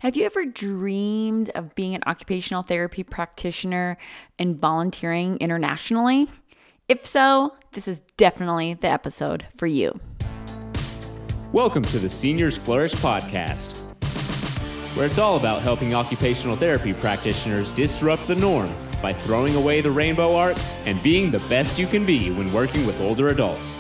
Have you ever dreamed of being an occupational therapy practitioner and volunteering internationally? If so, this is definitely the episode for you. Welcome to the Seniors Flourish podcast, where it's all about helping occupational therapy practitioners disrupt the norm by throwing away the rainbow art and being the best you can be when working with older adults.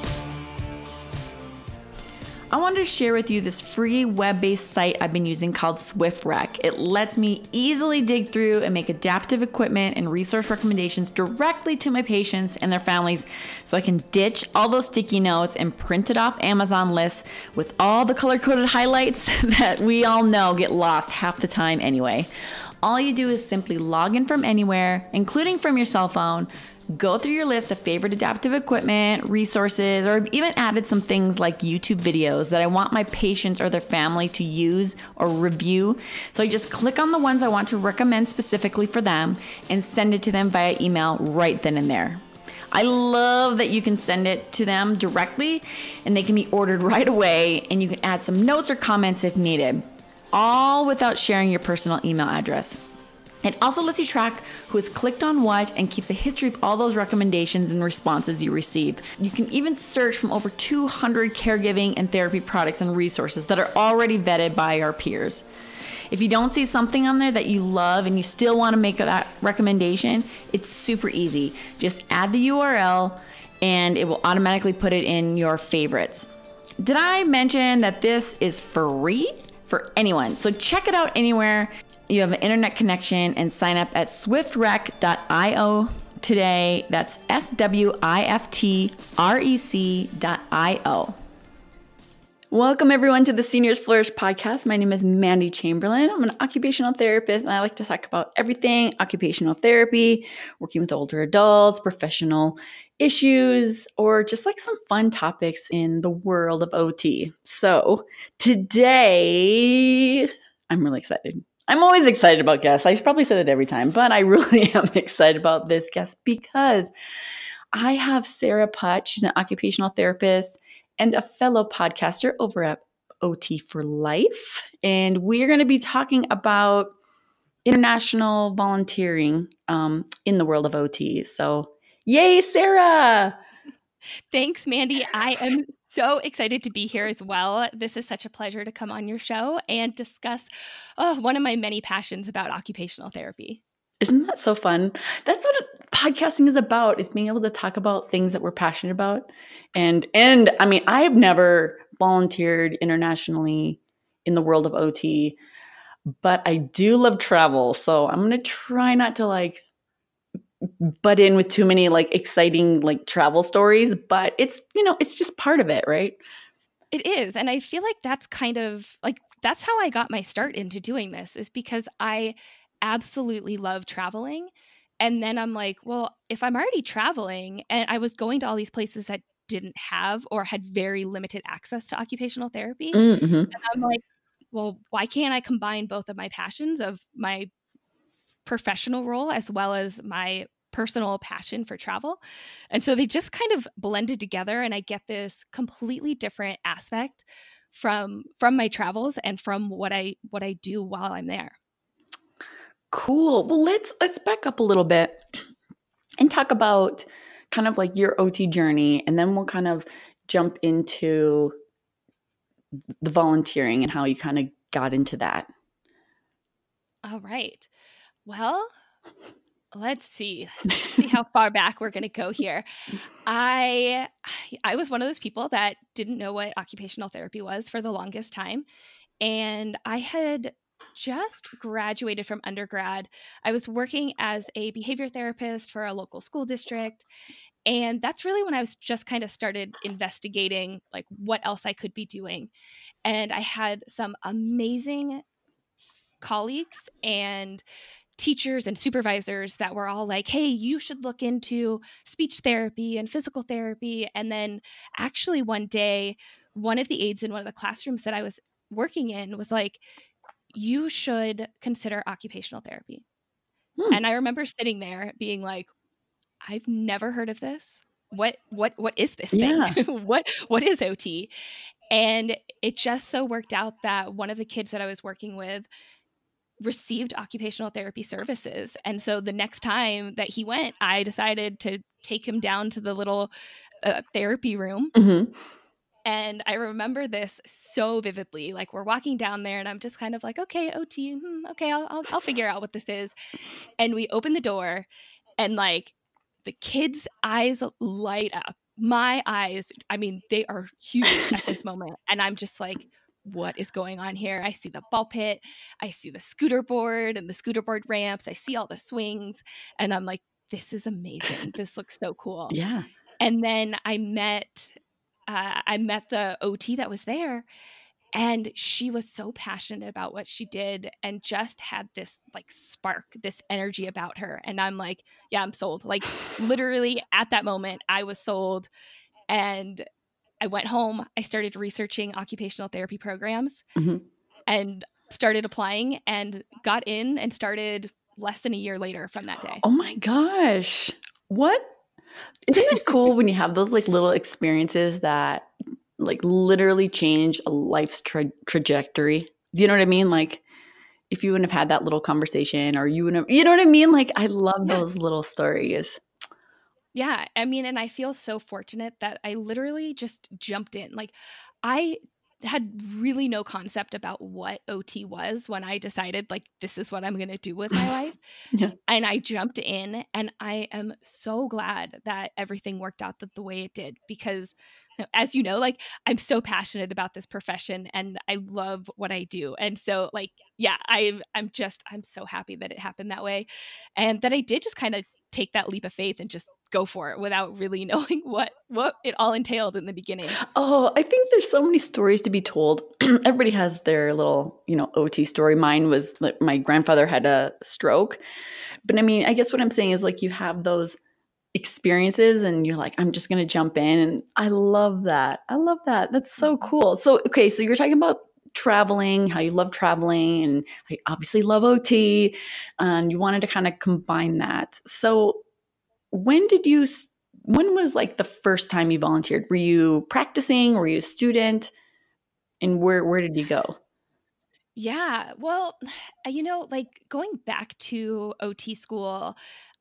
I wanted to share with you this free web-based site I've been using called SwiftRec. It lets me easily dig through and make adaptive equipment and resource recommendations directly to my patients and their families so I can ditch all those sticky notes and print it off Amazon lists with all the color-coded highlights that we all know get lost half the time anyway. All you do is simply log in from anywhere, including from your cell phone, go through your list of favorite adaptive equipment, resources, or I've even added some things like YouTube videos that I want my patients or their family to use or review. So I just click on the ones I want to recommend specifically for them and send it to them via email right then and there. I love that you can send it to them directly and they can be ordered right away, and you can add some notes or comments if needed, all without sharing your personal email address. It also lets you track who has clicked on what and keeps a history of all those recommendations and responses you receive. You can even search from over 200 caregiving and therapy products and resources that are already vetted by our peers. If you don't see something on there that you love and you still want to make that recommendation, it's super easy. Just add the URL and it will automatically put it in your favorites. Did I mention that this is free for anyone? So check it out anywhere you have an internet connection and sign up at swiftrec.io today. That's SWIFTREC.io. Welcome everyone to the Seniors Flourish podcast. My name is Mandy Chamberlain. I'm an occupational therapist and I like to talk about everything occupational therapy, working with older adults, professional issues, or just like some fun topics in the world of OT. So today, I'm really excited. I'm always excited about guests. I probably say that every time, but I really am excited about this guest because I have Sarah Putt. She's an occupational therapist and a fellow podcaster over at OT for Life. And we're going to be talking about international volunteering in the world of OT. So yay, Sarah! Thanks, Mandy. I am so excited to be here as well. This is such a pleasure to come on your show and discuss one of my many passions about occupational therapy. Isn't that so fun? That's what podcasting is about, is being able to talk about things that we're passionate about. And I mean, I have never volunteered internationally in the world of OT, but I do love travel. So I'm going to try not to butt in with too many exciting travel stories, but it's just part of it, right? It is. And I feel like that's kind of that's how I got my start into doing this, is because I absolutely love traveling. And then I'm like, well, if I'm already traveling and I was going to all these places that didn't have or had very limited access to occupational therapy, Mm-hmm. and I'm like, well, why can't I combine both of my passions of my professional role as well as my personal passion for travel? And so they just kind of blended together, and I get this completely different aspect from my travels and from what I do while I'm there. Cool. Well, let's back up a little bit and talk about kind of your OT journey, and then we'll kind of jump into the volunteering and how you kind of got into that. All right. Well, let's see how far back we're going to go here. I was one of those people that didn't know what occupational therapy was for the longest time. And I had just graduated from undergrad. I was working as a behavior therapist for a local school district. And that's really when I was just kind of started investigating what else I could be doing. And I had some amazing colleagues and teachers and supervisors that were all like, hey, you should look into speech therapy and physical therapy. And then actually one day, one of the aides in one of the classrooms that I was working in was like, you should consider occupational therapy. And I remember sitting there being like, I've never heard of this. What is this thing? Yeah. What is OT? And it just so worked out that one of the kids that I was working with received occupational therapy services. And so the next time that he went, I decided to take him down to the little therapy room. Mm-hmm. And I remember this so vividly. Like, we're walking down there and I'm just kind of like, okay, OT, okay, I'll figure out what this is. And we open the door and like the kid's eyes light up. My eyes, I mean, they are huge at this moment. And I'm just like, what is going on here? I see the ball pit. I see the scooter board and the scooter board ramps. I see all the swings. And I'm like, this is amazing. This looks so cool. Yeah. And then I met the OT that was there, and she was so passionate about what she did and just had this like spark, this energy about her. And I'm like, yeah, I'm sold. Like, literally at that moment, I was sold. And I went home. I started researching occupational therapy programs and started applying and got in and started less than a year later from that day. Oh my gosh. What? Isn't it cool when you have those like little experiences that like literally change a life's trajectory? Do you know what I mean? Like, if you wouldn't have had that little conversation, or you wouldn't have, you know what I mean? Like, I love those little stories. Yeah. I mean, and I feel so fortunate that I literally just jumped in. Like, I had really no concept about what OT was when I decided, like, this is what I'm going to do with my life. Yeah. And I jumped in, and I am so glad that everything worked out the way it did, because as you know, like, I'm so passionate about this profession and I love what I do. And so, like, yeah, I'm so happy that it happened that way, and that I did just kind of take that leap of faith and just go for it without really knowing what it all entailed in the beginning. Oh, I think there's so many stories to be told. Everybody has their little, OT story. Mine was like my grandfather had a stroke. But I mean, I guess what I'm saying is like you have those experiences and you're like, I'm just going to jump in. And I love that. That's so cool. So, okay. So you're talking about traveling, how you love traveling, and I obviously love OT, and you wanted to kind of combine that. So when was like the first time you volunteered? Were you practicing? Were you a student? And where did you go? Yeah. Well, like, going back to OT school,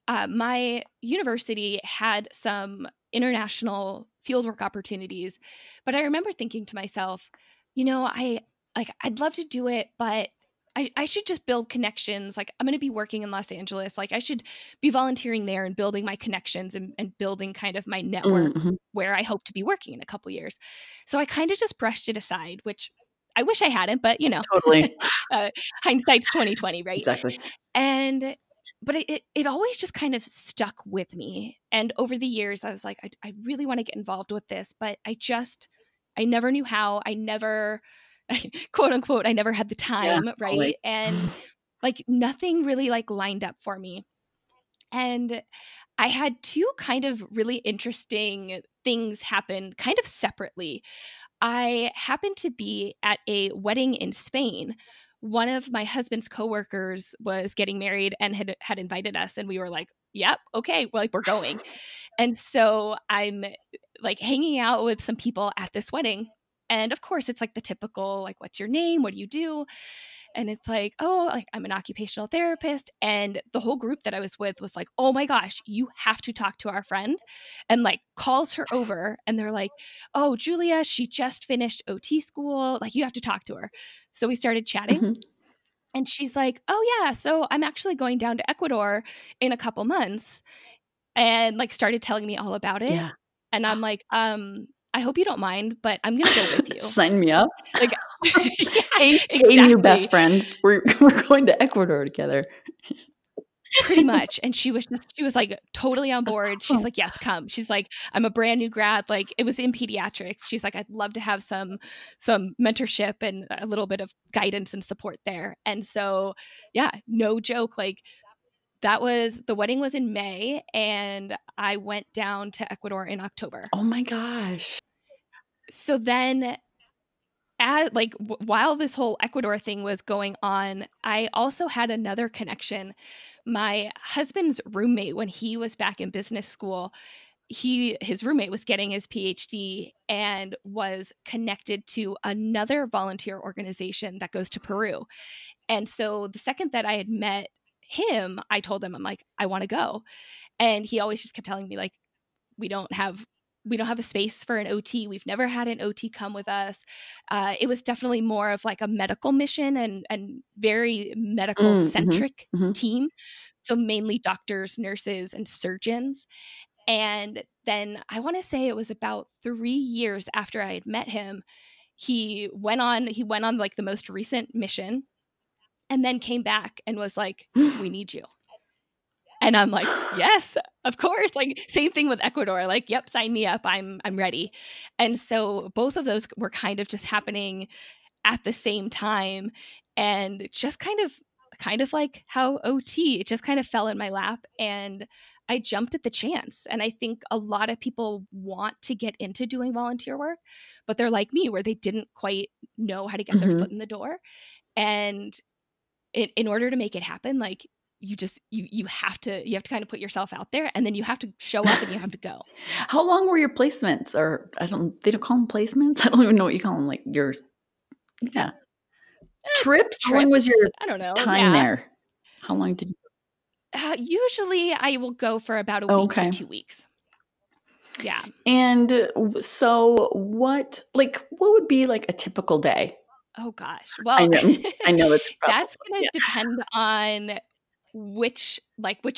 my university had some international fieldwork opportunities, but I remember thinking to myself, I'd love to do it, but I should just build connections. Like, I'm going to be working in Los Angeles. Like, I should be volunteering there and building my connections and building kind of my network where I hope to be working in a couple years. So I kind of just brushed it aside, which I wish I hadn't, but Totally. Hindsight's 2020, right? Exactly. But it always just kind of stuck with me. And over the years, I was like, I really want to get involved with this, but I never knew how. I never, quote unquote, I never had the time, right? Totally. And like, nothing really like lined up for me. And I had two kind of really interesting things happen kind of separately. I happened to be at a wedding in Spain. One of my husband's coworkers was getting married and had invited us, and we were like, yep, okay, we're going. And so I'm like hanging out with some people at this wedding. And of course, it's like the typical, like, what's your name? What do you do? And it's like, oh, like, I'm an occupational therapist. And the whole group that I was with was like, oh my gosh, you have to talk to our friend, and like calls her over. And they're like, oh, Julia, she just finished OT school. Like, you have to talk to her. So we started chatting. And she's like, oh yeah, so I'm actually going down to Ecuador in a couple months, and like started telling me all about it. Yeah. And I'm like, I hope you don't mind, but I'm going to go with you. Sign me up. Like, yeah, hey, exactly. New best friend. We're going to Ecuador together. Pretty much. And she was like totally on board. Awesome. She's like, yes, come. She's like, I'm a brand new grad. Like, it was in pediatrics. She's like, I'd love to have some mentorship and a little bit of guidance and support there. And so, yeah, no joke. Like, the wedding was in May, and I went down to Ecuador in October. Oh my gosh. So then, while this whole Ecuador thing was going on, I also had another connection. My husband's roommate, when he was back in business school, his roommate was getting his PhD and was connected to another volunteer organization that goes to Peru. And so the second that I had met him, I told him, I'm like, I want to go. And he always just kept telling me, like, we don't have a space for an OT. We've never had an OT come with us. It was definitely more of like a medical mission and very medical centric team. So mainly doctors, nurses, and surgeons. And then I want to say it was about 3 years after I had met him, he went on like the most recent mission and then came back and was like, we need you. And I'm like, yes, of course. Like, same thing with Ecuador. Like, yep, sign me up. I'm ready. And so both of those were kind of just happening at the same time, and just kind of like how OT, it just kind of fell in my lap, and I jumped at the chance. And I think a lot of people want to get into doing volunteer work, but they're like me, where they didn't quite know how to get their foot in the door. And in order to make it happen, like, you have to kind of put yourself out there, and then you have to show up and you have to go. How long were your placements? Or they don't call them placements. I don't even know what you call them. Like your trips. How long was your I don't know time there? How long did you? Usually I will go for about a week to 2 weeks. Yeah. And so what would be like a typical day? Oh gosh. Well, I know that's that's going to depend on which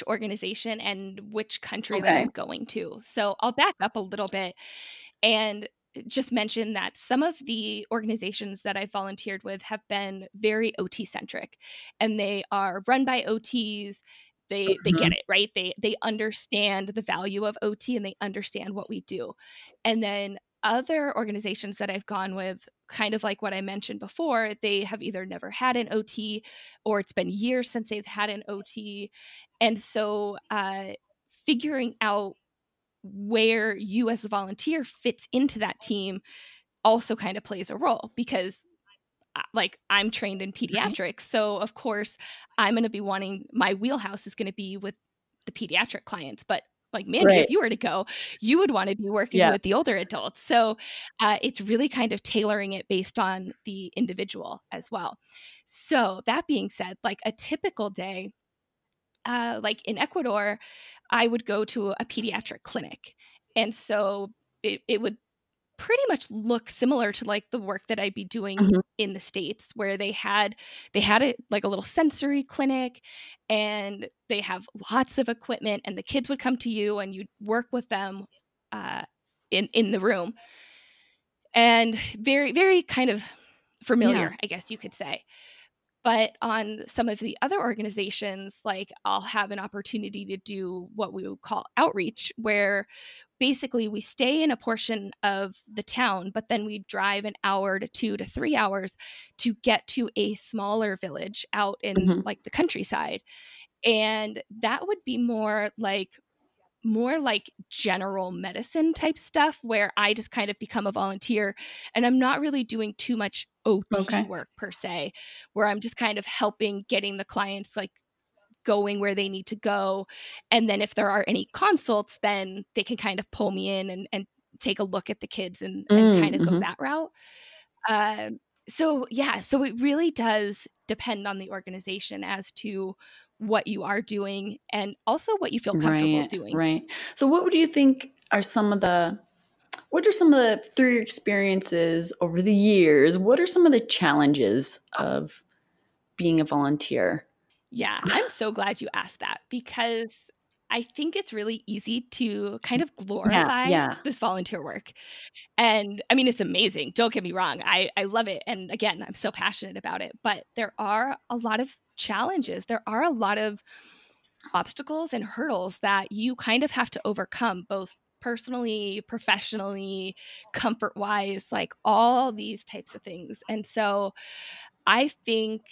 organization and which country that I'm going to. So I'll back up a little bit and just mention that some of the organizations that I've volunteered with have been very OT centric, and they are run by OTs. They get it, right? They understand the value of OT, and they understand what we do. And then other organizations that I've gone with, kind of like what I mentioned before, they have either never had an OT, or it's been years since they've had an OT. And so figuring out where you as a volunteer fits into that team also kind of plays a role, because like, I'm trained in pediatrics. So of course I'm going to be wanting, my wheelhouse is going to be with the pediatric clients. But like, Mandy, if you were to go, you would want to be working with the older adults. So it's really kind of tailoring it based on the individual as well. So that being said, like a typical day, like in Ecuador, I would go to a pediatric clinic. And so it would pretty much look similar to like the work that I'd be doing in the States, where they had it like a little sensory clinic, and they have lots of equipment, and the kids would come to you and you'd work with them in the room, and very, very kind of familiar, I guess you could say. But on some of the other organizations, like, I'll have an opportunity to do what we would call outreach, where basically we stay in a portion of the town, but then we drive an hour to 2 to 3 hours to get to a smaller village out in like the countryside. And that would be more like general medicine type stuff, where I just kind of become a volunteer, and I'm not really doing too much OT work per se, where I'm just kind of helping getting the clients like going where they need to go. And then if there are any consults, then they can kind of pull me in and take a look at the kids and kind of go that route. So it really does depend on the organization as to what you are doing, and also what you feel comfortable doing. Right. So what would you think are some of the, through your experiences over the years, what are some of the challenges of being a volunteer? Yeah, I'm so glad you asked that, because I think it's really easy to kind of glorify this volunteer work. And I mean, it's amazing. Don't get me wrong. I love it. And again, I'm so passionate about it. But there are a lot of challenges. There are a lot of obstacles and hurdles that you kind of have to overcome, both personally, professionally, comfort-wise, like all these types of things. And so I think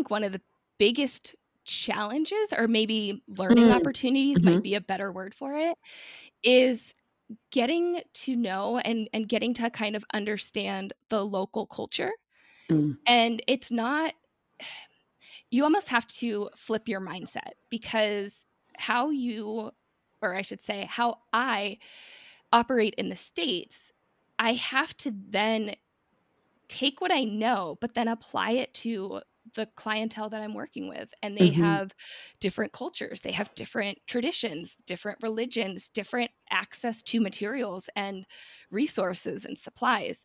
one of the biggest challenges, or maybe learning opportunities might be a better word for it, is getting to know and getting to kind of understand the local culture. And it's not, you almost have to flip your mindset, because how you or I should say, how I operate in the States, I have to then take what I know, but then apply it to the clientele that I'm working with. And they have different cultures, they have different traditions, different religions, different access to materials and resources and supplies.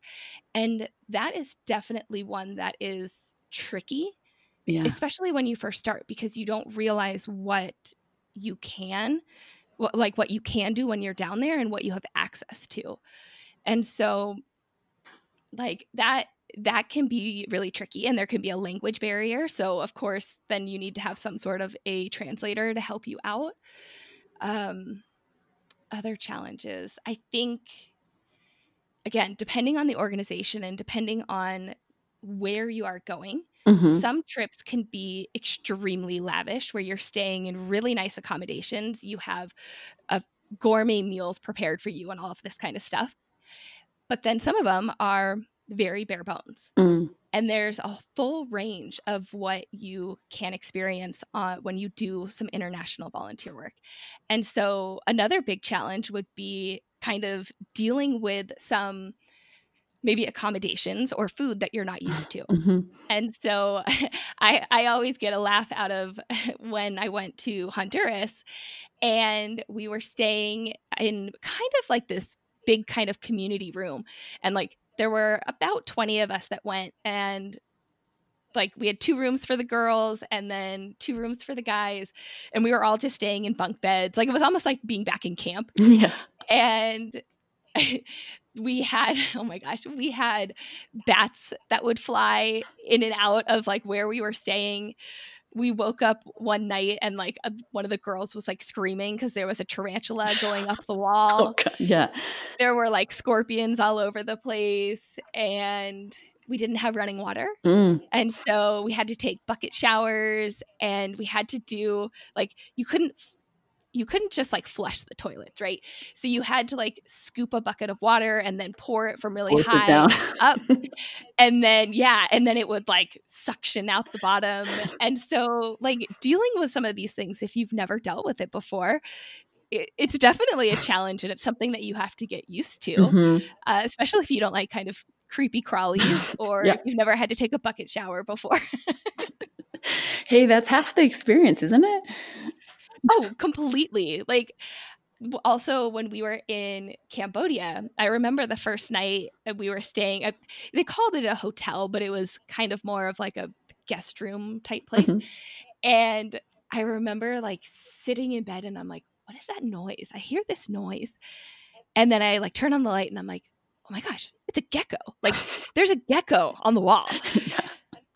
And that is definitely one that is tricky, Yeah. especially when you first start, because you don't realize what you can, what you can do when you're down there and what you have access to. And so like that can be really tricky, and there can be a language barrier. So of course, then you need to have some sort of a translator to help you out. Other challenges, I think, again, depending on the organization and depending on where you are going, some trips can be extremely lavish where you're staying in really nice accommodations. You have gourmet meals prepared for you and all of this kind of stuff. But then some of them are very bare bones. And there's a full range of what you can experience when you do some international volunteer work. And so another big challenge would be kind of dealing with some maybe accommodations or food that you're not used to. And so I always get a laugh out of when I went to Honduras and we were staying in kind of like this big kind of community room. And like there were about 20 of us that went, and like we had 2 rooms for the girls and then 2 rooms for the guys. And we were all just staying in bunk beds. Like it was almost like being back in camp. Yeah. And we had, oh my gosh, we had bats that would fly in and out of like where we were staying. We woke up one night and like one of the girls was like screaming because there was a tarantula going up the wall. Oh, God. Yeah. There were like scorpions all over the place, and we didn't have running water. And so we had to take bucket showers, and we had to do like, you couldn't just like flush the toilets, right? So you had to like scoop a bucket of water and then pour it from really Force it high down. up. And then, and then it would like suction out the bottom. And so like dealing with some of these things, if you've never dealt with it before, it's definitely a challenge, and it's something that you have to get used to, especially if you don't like kind of creepy crawlies or if you've never had to take a bucket shower before. Hey, that's half the experience, isn't it? Oh, completely. Like also when we were in Cambodia, I remember the first night we were staying at, they called it a hotel, but it was kind of more of like a guest room type place. And I remember like sitting in bed and I'm like, what is that noise? I hear this noise. And then I like turn on the light and I'm like, oh my gosh, it's a gecko. Like there's a gecko on the wall.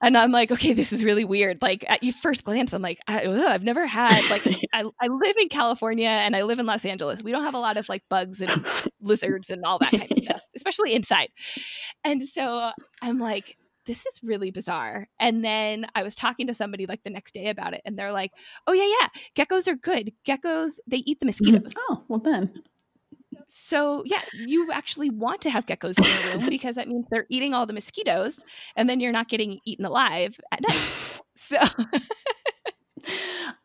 And I'm like, okay, this is really weird. Like at your first glance, I'm like, I've never had like, I live in California and I live in Los Angeles. We don't have a lot of like bugs and lizards and all that kind of stuff, especially inside. And so I'm like, this is really bizarre. And then I was talking to somebody like the next day about it, and they're like, oh yeah, geckos are good. Geckos, they eat the mosquitoes. Oh, well then. So yeah, you actually want to have geckos in your room because that means they're eating all the mosquitoes, and then you're not getting eaten alive at night. So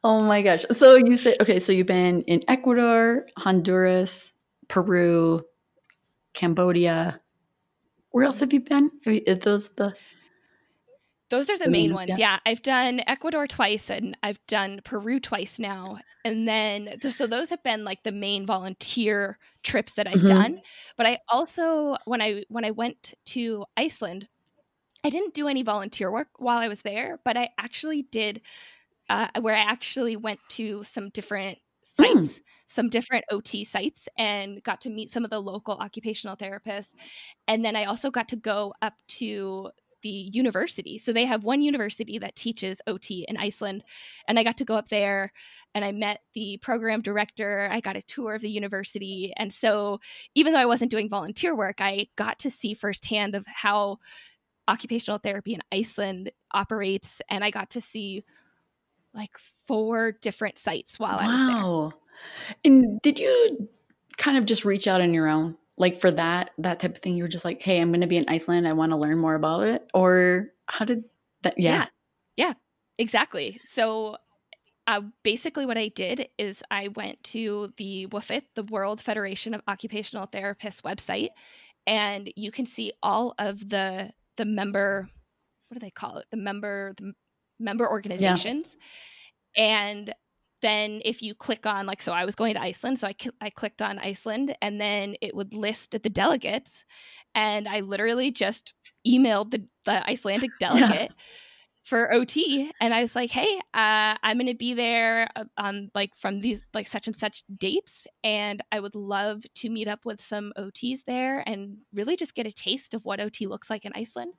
oh my gosh. So you said, okay, so you've been in Ecuador, Honduras, Peru, Cambodia. Where else have you been? Those are the main ones. Yeah. I've done Ecuador twice and I've done Peru twice now. And then, so those have been like the main volunteer trips that I've done. But I also, when I went to Iceland, I didn't do any volunteer work while I was there, but I actually did, where I actually went to some different sites, some different OT sites, and got to meet some of the local occupational therapists. And then I also got to go up to the university. So they have one university that teaches OT in Iceland. And I got to go up there and I met the program director. I got a tour of the university. And so even though I wasn't doing volunteer work, I got to see firsthand of how occupational therapy in Iceland operates. And I got to see like 4 different sites while I was there. And did you kind of just reach out on your own? Like for that type of thing, you were just like, hey, I'm going to be in Iceland. I want to learn more about it. Or how did that? Yeah, exactly. So basically what I did is I went to the WFOT, the World Federation of Occupational Therapists website, and you can see all of the member, what do they call it? The member organizations. And then if you click on, like, so I was going to Iceland, so I clicked on Iceland, and then it would list the delegates, and I literally just emailed the Icelandic delegate for OT, and I was like, hey, I'm going to be there on like from these like such and such dates, and I would love to meet up with some OTs there and really just get a taste of what OT looks like in Iceland.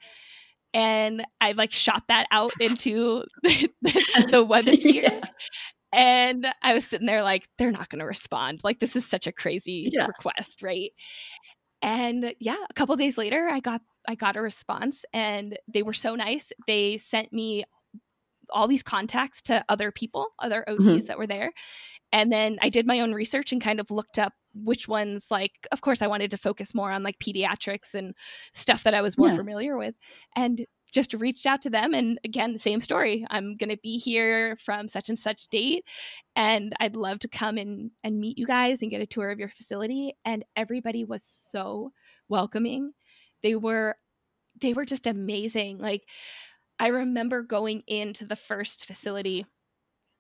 And I like shot that out into the webosphere. And I was sitting there like, they're not going to respond. Like, this is such a crazy request, right? And a couple of days later, I got a response, and they were so nice. They sent me all these contacts to other people, other OTs that were there. And then I did my own research and kind of looked up which ones, like, of course, I wanted to focus more on like pediatrics and stuff that I was more familiar with, and just reached out to them. And again, the same story. I'm going to be here from such and such date, and I'd love to come and meet you guys and get a tour of your facility. And everybody was so welcoming. They were just amazing. Like, I remember going into the first facility,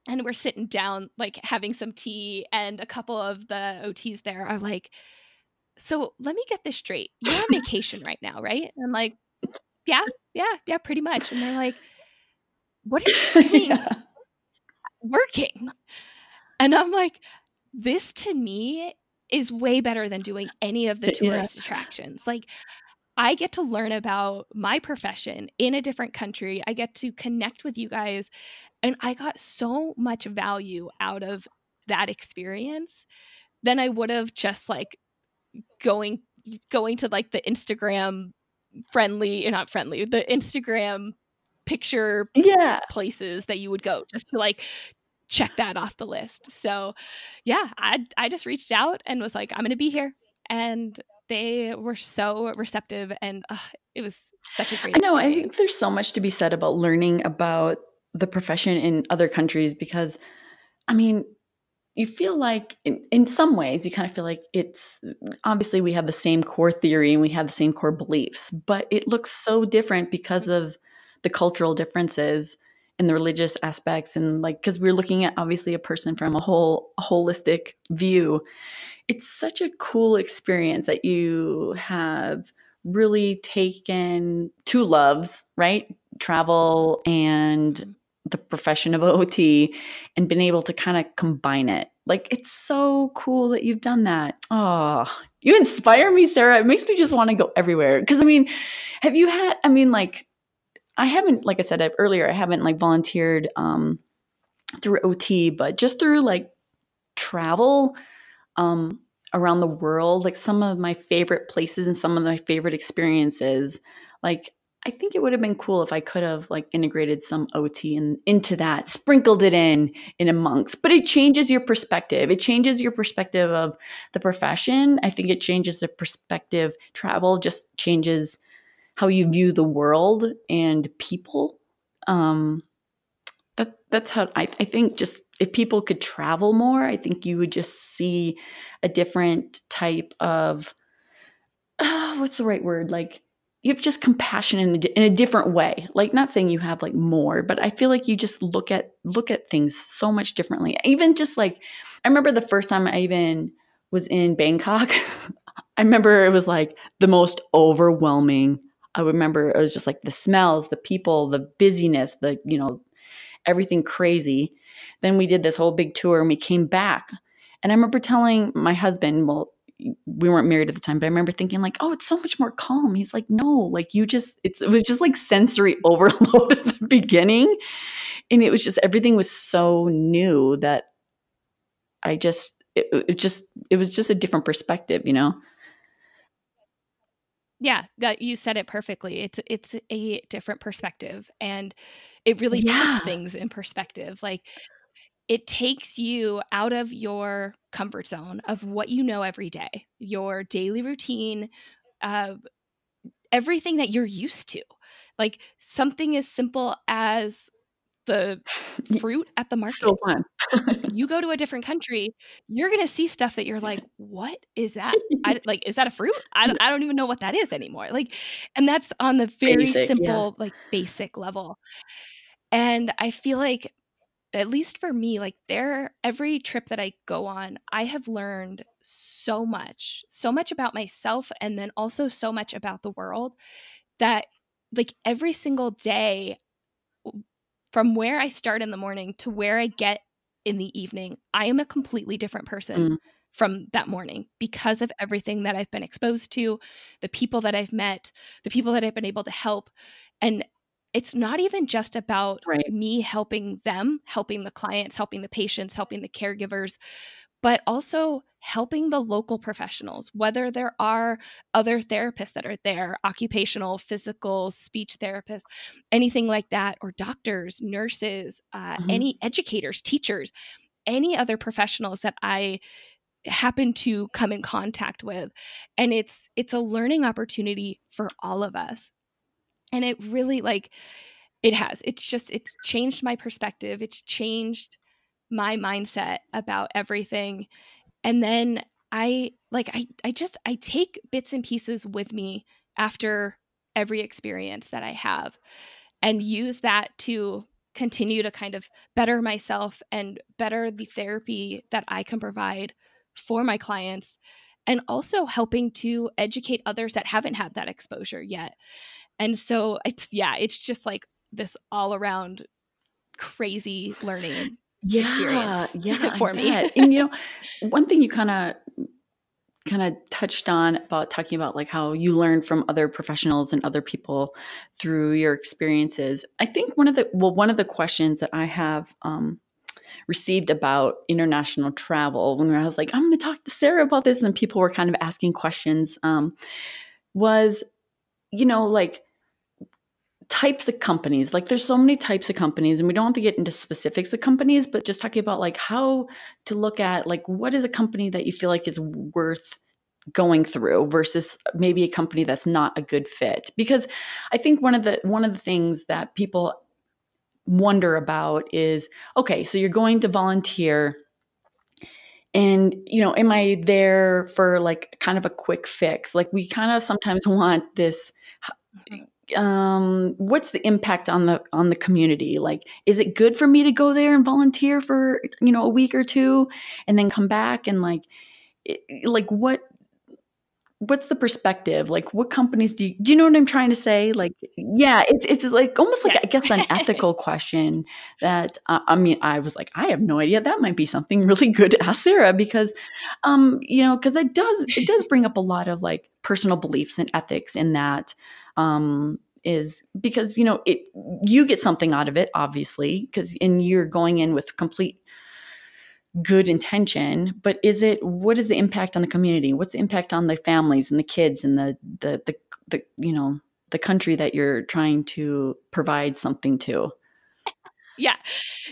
and we're sitting down, like having some tea, and a couple of the OTs there are like, so let me get this straight. You're on vacation right now, right? And I'm like, yeah, pretty much. And they're like, what are you doing working? And I'm like, this to me is way better than doing any of the tourist attractions. Like, I get to learn about my profession in a different country. I get to connect with you guys. And I got so much value out of that experience than I would have just like going to like the Instagram the Instagram picture places that you would go just to like check that off the list. So I just reached out and was like, I'm going to be here. And they were so receptive, and it was such a great experience. I think there's so much to be said about learning about the profession in other countries, because I mean, you feel like in some ways you kind of feel like it's obviously we have the same core theory and we have the same core beliefs, but it looks so different because of the cultural differences and the religious aspects, and like because we're looking at obviously a person from a holistic view. It's such a cool experience that you have really taken two loves, right? Travel and the profession of OT, and been able to kind of combine it. Like, it's so cool that you've done that. Oh, you inspire me, Sarah. It makes me just want to go everywhere. Because, I mean, like, I haven't, like I said earlier, I haven't like volunteered through OT, but just through like travel around the world, like some of my favorite places and some of my favorite experiences, like I think it would have been cool if I could have like integrated some OT into that, sprinkled it in amongst, but it changes your perspective. It changes your perspective of the profession. I think it changes the perspective. Travel just changes how you view the world and people. That's how I think, just if people could travel more, I think you would just see a different type of, what's the right word? Like, you have just compassion in a different way. Like, not saying you have like more, but I feel like you just look at things so much differently. Even just like, I remember the first time I even was in Bangkok, I remember it was like the most overwhelming. I remember it was just like the smells, the people, the busyness, everything crazy. Then we did this whole big tour and we came back. And I remember telling my husband, well, we weren't married at the time, but I remember thinking like, oh, it's so much more calm. He's like, no, like it was just like sensory overload at the beginning. And it was just, everything was so new that it was just a different perspective, Yeah, that you said it perfectly. It's a different perspective, and it really puts things in perspective. Like, it takes you out of your comfort zone of what you know every day, your daily routine, everything that you're used to. Like, something as simple as the fruit at the market. So fun. You go to a different country, you're going to see stuff that you're like, what is that? Is that a fruit? I don't even know what that is anymore. And that's on the very Basic, yeah. simple, basic level. And I feel like, at least for me, every trip that I go on, I have learned so much about myself, and then also so much about the world, that every single day, from where I start in the morning to where I get in the evening, I am a completely different person Mm. from that morning, because of everything that I've been exposed to, the people that I've met, the people that I've been able to help. And it's not even just about Right. me helping them, helping the clients, helping the patients, helping the caregivers, but also helping the local professionals, whether there are other therapists that are there, occupational, physical, speech therapists, anything like that, or doctors, nurses, any educators, teachers, any other professionals that I happen to come in contact with. And it's a learning opportunity for all of us. And it really it's changed my perspective. It's changed my mindset about everything. And then I take bits and pieces with me after every experience that I have, and use that to continue to kind of better myself and better the therapy that I can provide for my clients, and also helping to educate others that haven't had that exposure yet. And so it's just this all around crazy learning experience Yeah, yeah, I for me. bet. And one thing you kind of touched on about talking about how you learn from other professionals and other people through your experiences. I think one of the questions that I have received about international travel, when I was like, I'm going to talk to Sarah about this, and people were kind of asking questions, was, types of companies. There's so many types of companies, and we don't have to get into specifics of companies, but just talking about how to look at what is a company that you feel like is worth going through versus maybe a company that's not a good fit. Because I think one of the things that people wonder about is, okay, so you're going to volunteer, and am I there for kind of a quick fix? We kind of sometimes want this, what's the impact on the community? Is it good for me to go there and volunteer for a week or two and then come back, and what's the perspective? What companies do you know what I'm trying to say? Yeah, it's almost Yes. I guess an ethical question that I was like, I have no idea. That might be something really good to ask Sarah, because because it does bring up a lot of personal beliefs and ethics in that, is because you get something out of it, obviously, and you're going in with complete good intention, but what is the impact on the community? What's the impact on the families and the kids and the country that you're trying to provide something to? Yeah.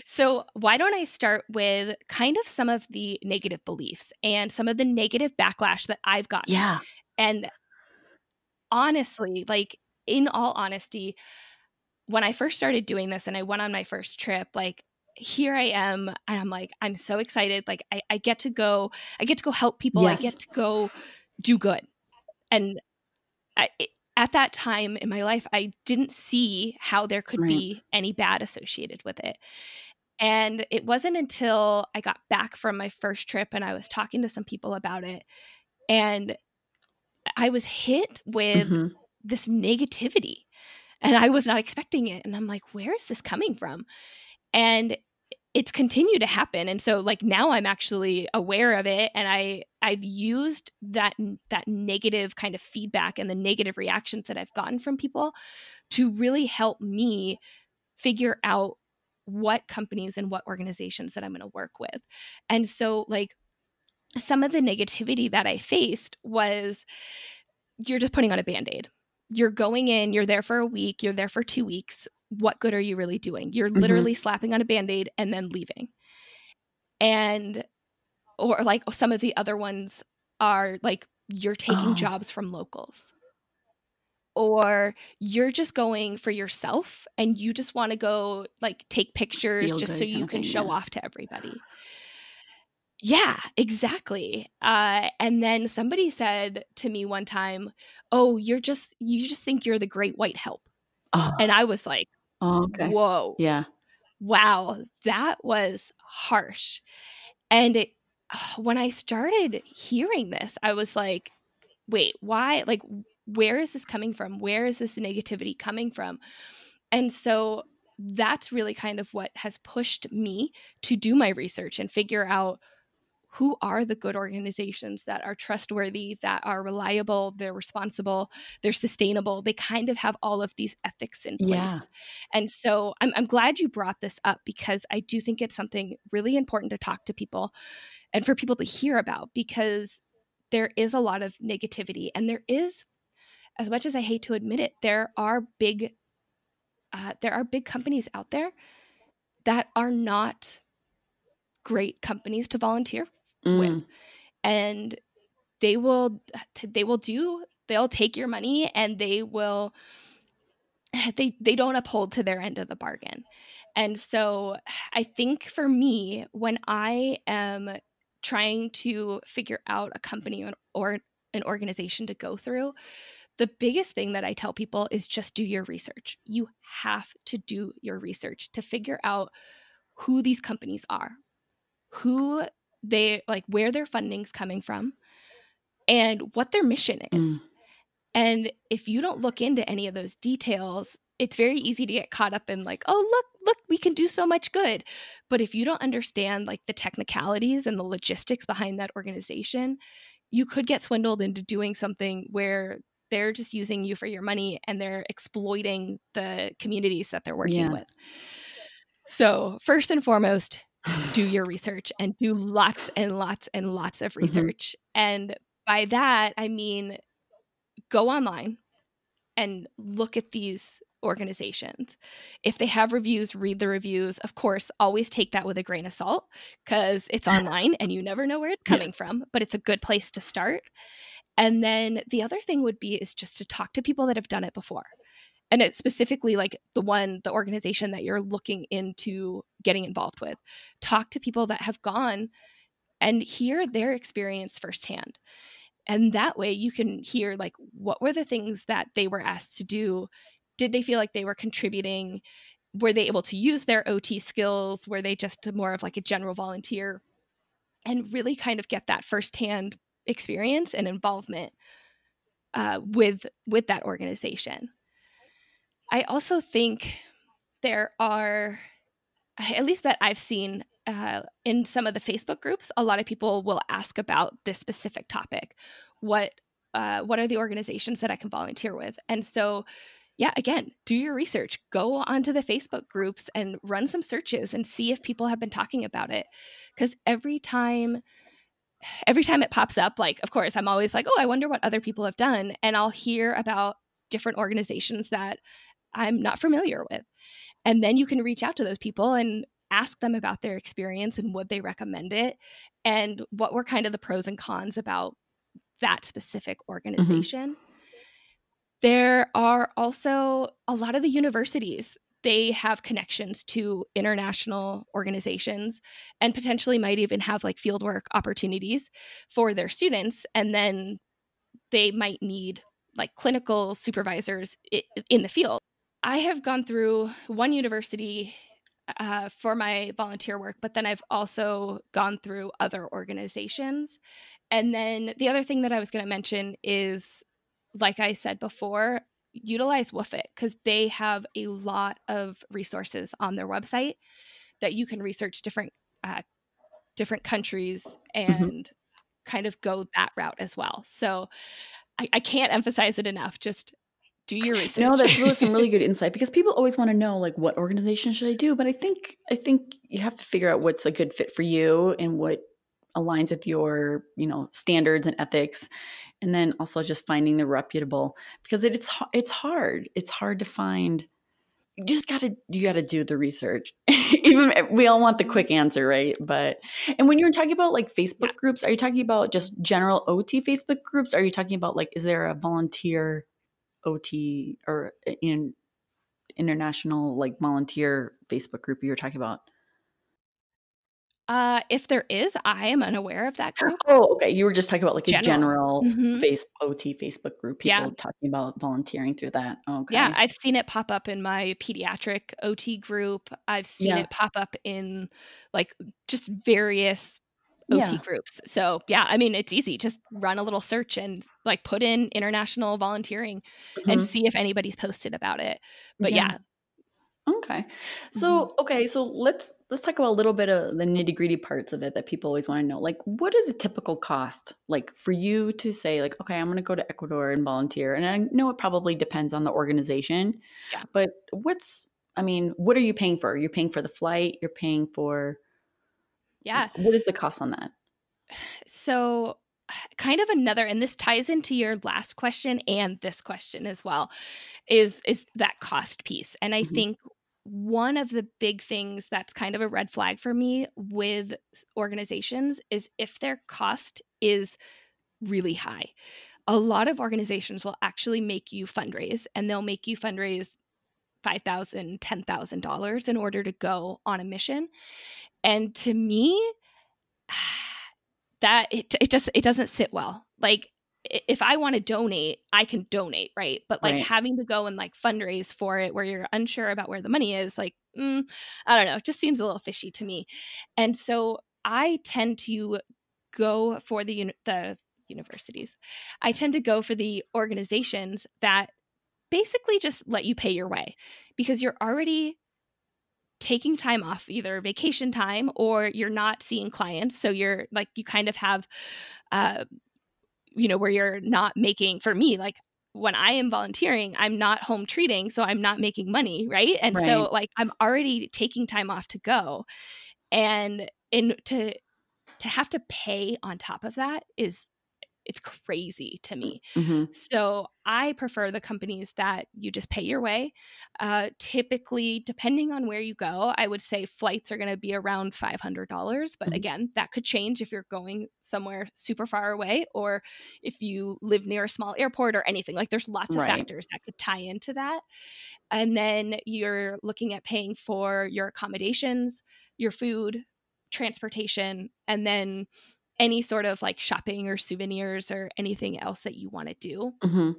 So why don't I start with kind of some of the negative beliefs and some of the negative backlash that I've gotten. Yeah. And honestly, in all honesty, when I first started doing this and I went on my first trip, here I am, and I'm I'm so excited. I get to go help people. Yes. I get to go do good. And at that time in my life, I didn't see how there could Right. be any bad associated with it. And it wasn't until I got back from my first trip and I was talking to some people about it, and I was hit with this negativity, and I was not expecting it. And I'm like, where is this coming from? And it's continued to happen. And so now I'm actually aware of it, and I've used that negative kind of feedback and the negative reactions that I've gotten from people to really help me figure out what companies and what organizations that I'm going to work with. And so some of the negativity that I faced was, you're just putting on a Band-Aid. You're going in, you're there for a week, you're there for 2 weeks. What good are you really doing? You're literally slapping on a Band-Aid and then leaving. And, or some of the other ones are you're taking jobs from locals. or you're just going for yourself and you just want to go like take pictures Feel just good so kind you of can thing, show yeah. off to everybody. Yeah, exactly. And then somebody said to me one time, "Oh, you just think you're the great white help." And Oh, I was like, okay. "Whoa, Yeah. wow, that was harsh." And when I started hearing this, I was like, "Wait, why? Like, where is this coming from? Where is this negativity coming from?" And so that's really kind of what has pushed me to do my research and figure out who are the good organizations that are trustworthy, that are reliable, they're responsible, they're sustainable. They kind of have all of these ethics in Yeah. place. And so I'm glad you brought this up because I do think it's something really important to talk to people and for people to hear about because there is a lot of negativity and there is, as much as I hate to admit it, there are big companies out there that are not great companies to volunteer with. Mm. And they will they'll take your money and they don't uphold to their end of the bargain. And so I think for me, when I am trying to figure out a company or an organization to go through, the biggest thing that I tell people is just do your research. You have to do your research to figure out who these companies are, who they like, where their funding's coming from, and what their mission is. Mm. And if you don't look into any of those details, it's very easy to get caught up in like, oh, look, we can do so much good. But if you don't understand like the technicalities and the logistics behind that organization, you could get swindled into doing something where they're just using you for your money and they're exploiting the communities that they're working Yeah. with. So first and foremost, do your research and do lots and lots and lots of research. And by that, I mean, go online and look at these organizations. If they have reviews, read the reviews. Of course, always take that with a grain of salt because it's online and you never know where it's Yeah. coming from, but it's a good place to start. And then the other thing would be is just to talk to people that have done it before. And it's specifically like the organization that you're looking into getting involved with. Talk to people that have gone and hear their experience firsthand. And that way you can hear like what were the things that they were asked to do? Did they feel like they were contributing? Were they able to use their OT skills? Were they just more of like a general volunteer? And really kind of get that firsthand experience and involvement with that organization. I also think there are, at least that I've seen in some of the Facebook groups, a lot of people will ask about this specific topic. What are the organizations that I can volunteer with? And so, yeah, again, do your research. Go onto the Facebook groups and run some searches and see if people have been talking about it. Because every time it pops up, like, of course, I'm always like, oh, I wonder what other people have done. And I'll hear about different organizations that I'm not familiar with. And then you can reach out to those people and ask them about their experience and would they recommend it and what were kind of the pros and cons about that specific organization. There are also a lot of the universities. They have connections to international organizations and potentially might even have like fieldwork opportunities for their students. And then they might need like clinical supervisors in the field. I have gone through one university for my volunteer work, but then I've also gone through other organizations. And then the other thing that I was going to mention is, like I said before, utilize WFOT because they have a lot of resources on their website that you can research different countries and kind of go that route as well. So I can't emphasize it enough. Just do your research. No, that's really some really good insight because people always want to know like what organization should I do, but I think you have to figure out what's a good fit for you and what aligns with your, standards and ethics, and then also just finding the reputable because it's hard. It's hard to find. You gotta do the research. Even we all want the quick answer, right? And when you're talking about like Yeah. Facebook groups, are you talking about just general OT Facebook groups? Are you talking about like, is there a volunteer OT or in international like volunteer Facebook group you were talking about? If there is, I am unaware of that group. Oh, okay. You were just talking about like a General. general Mhm. OT Facebook group, Yeah. people talking about volunteering through that. Yeah, Okay. I've seen it pop up in my pediatric OT group. I've seen Yeah. it pop up in, like, just various OT Yeah. groups. So, yeah, I mean, it's easy. Just run a little search and, like, put in international volunteering and Mhm. see if anybody's posted about it. But, Yeah. yeah. Okay. Mhm. So let's talk about a little bit of the nitty-gritty parts of it that people always want to know. Like, what is a typical cost like for you to say like, okay, I'm going to go to Ecuador and volunteer? And I know it probably depends on the organization, Yeah. but what are you paying for? You're paying for the flight, you're paying for Yeah. what is the cost on that? So, kind of another, and this ties into your last question and this question as well, is that cost piece. And I Mhm. think one of the big things that's kind of a red flag for me with organizations is if their cost is really high. A lot of organizations will actually make you fundraise, and they'll make you fundraise $5,000, $10,000 in order to go on a mission. And to me, that it doesn't sit well. Like, if I want to donate, I can donate, right? But like Right. having to go and like fundraise for it where you're unsure about where the money is, like, I don't know, it just seems a little fishy to me. And so I tend to go for the universities. I tend to go for the organizations that basically just let you pay your way, because you're already taking time off, either vacation time or you're not seeing clients. So you're like, you kind of have, uh, where you're not making, for me, like when I am volunteering, I'm not home treating. So I'm not making money. Right. And Right. so like I'm already taking time off to go. And in to have to pay on top of that is, it's crazy to me. Mhm. So I prefer the companies that you just pay your way. Typically, depending on where you go, I would say flights are going to be around $500. But Mhm. again, that could change if you're going somewhere super far away or if you live near a small airport or anything. Like, there's lots of Right. factors that could tie into that. And then you're looking at paying for your accommodations, your food, transportation, and then any sort of like shopping or souvenirs or anything else that you want to do. Mhm.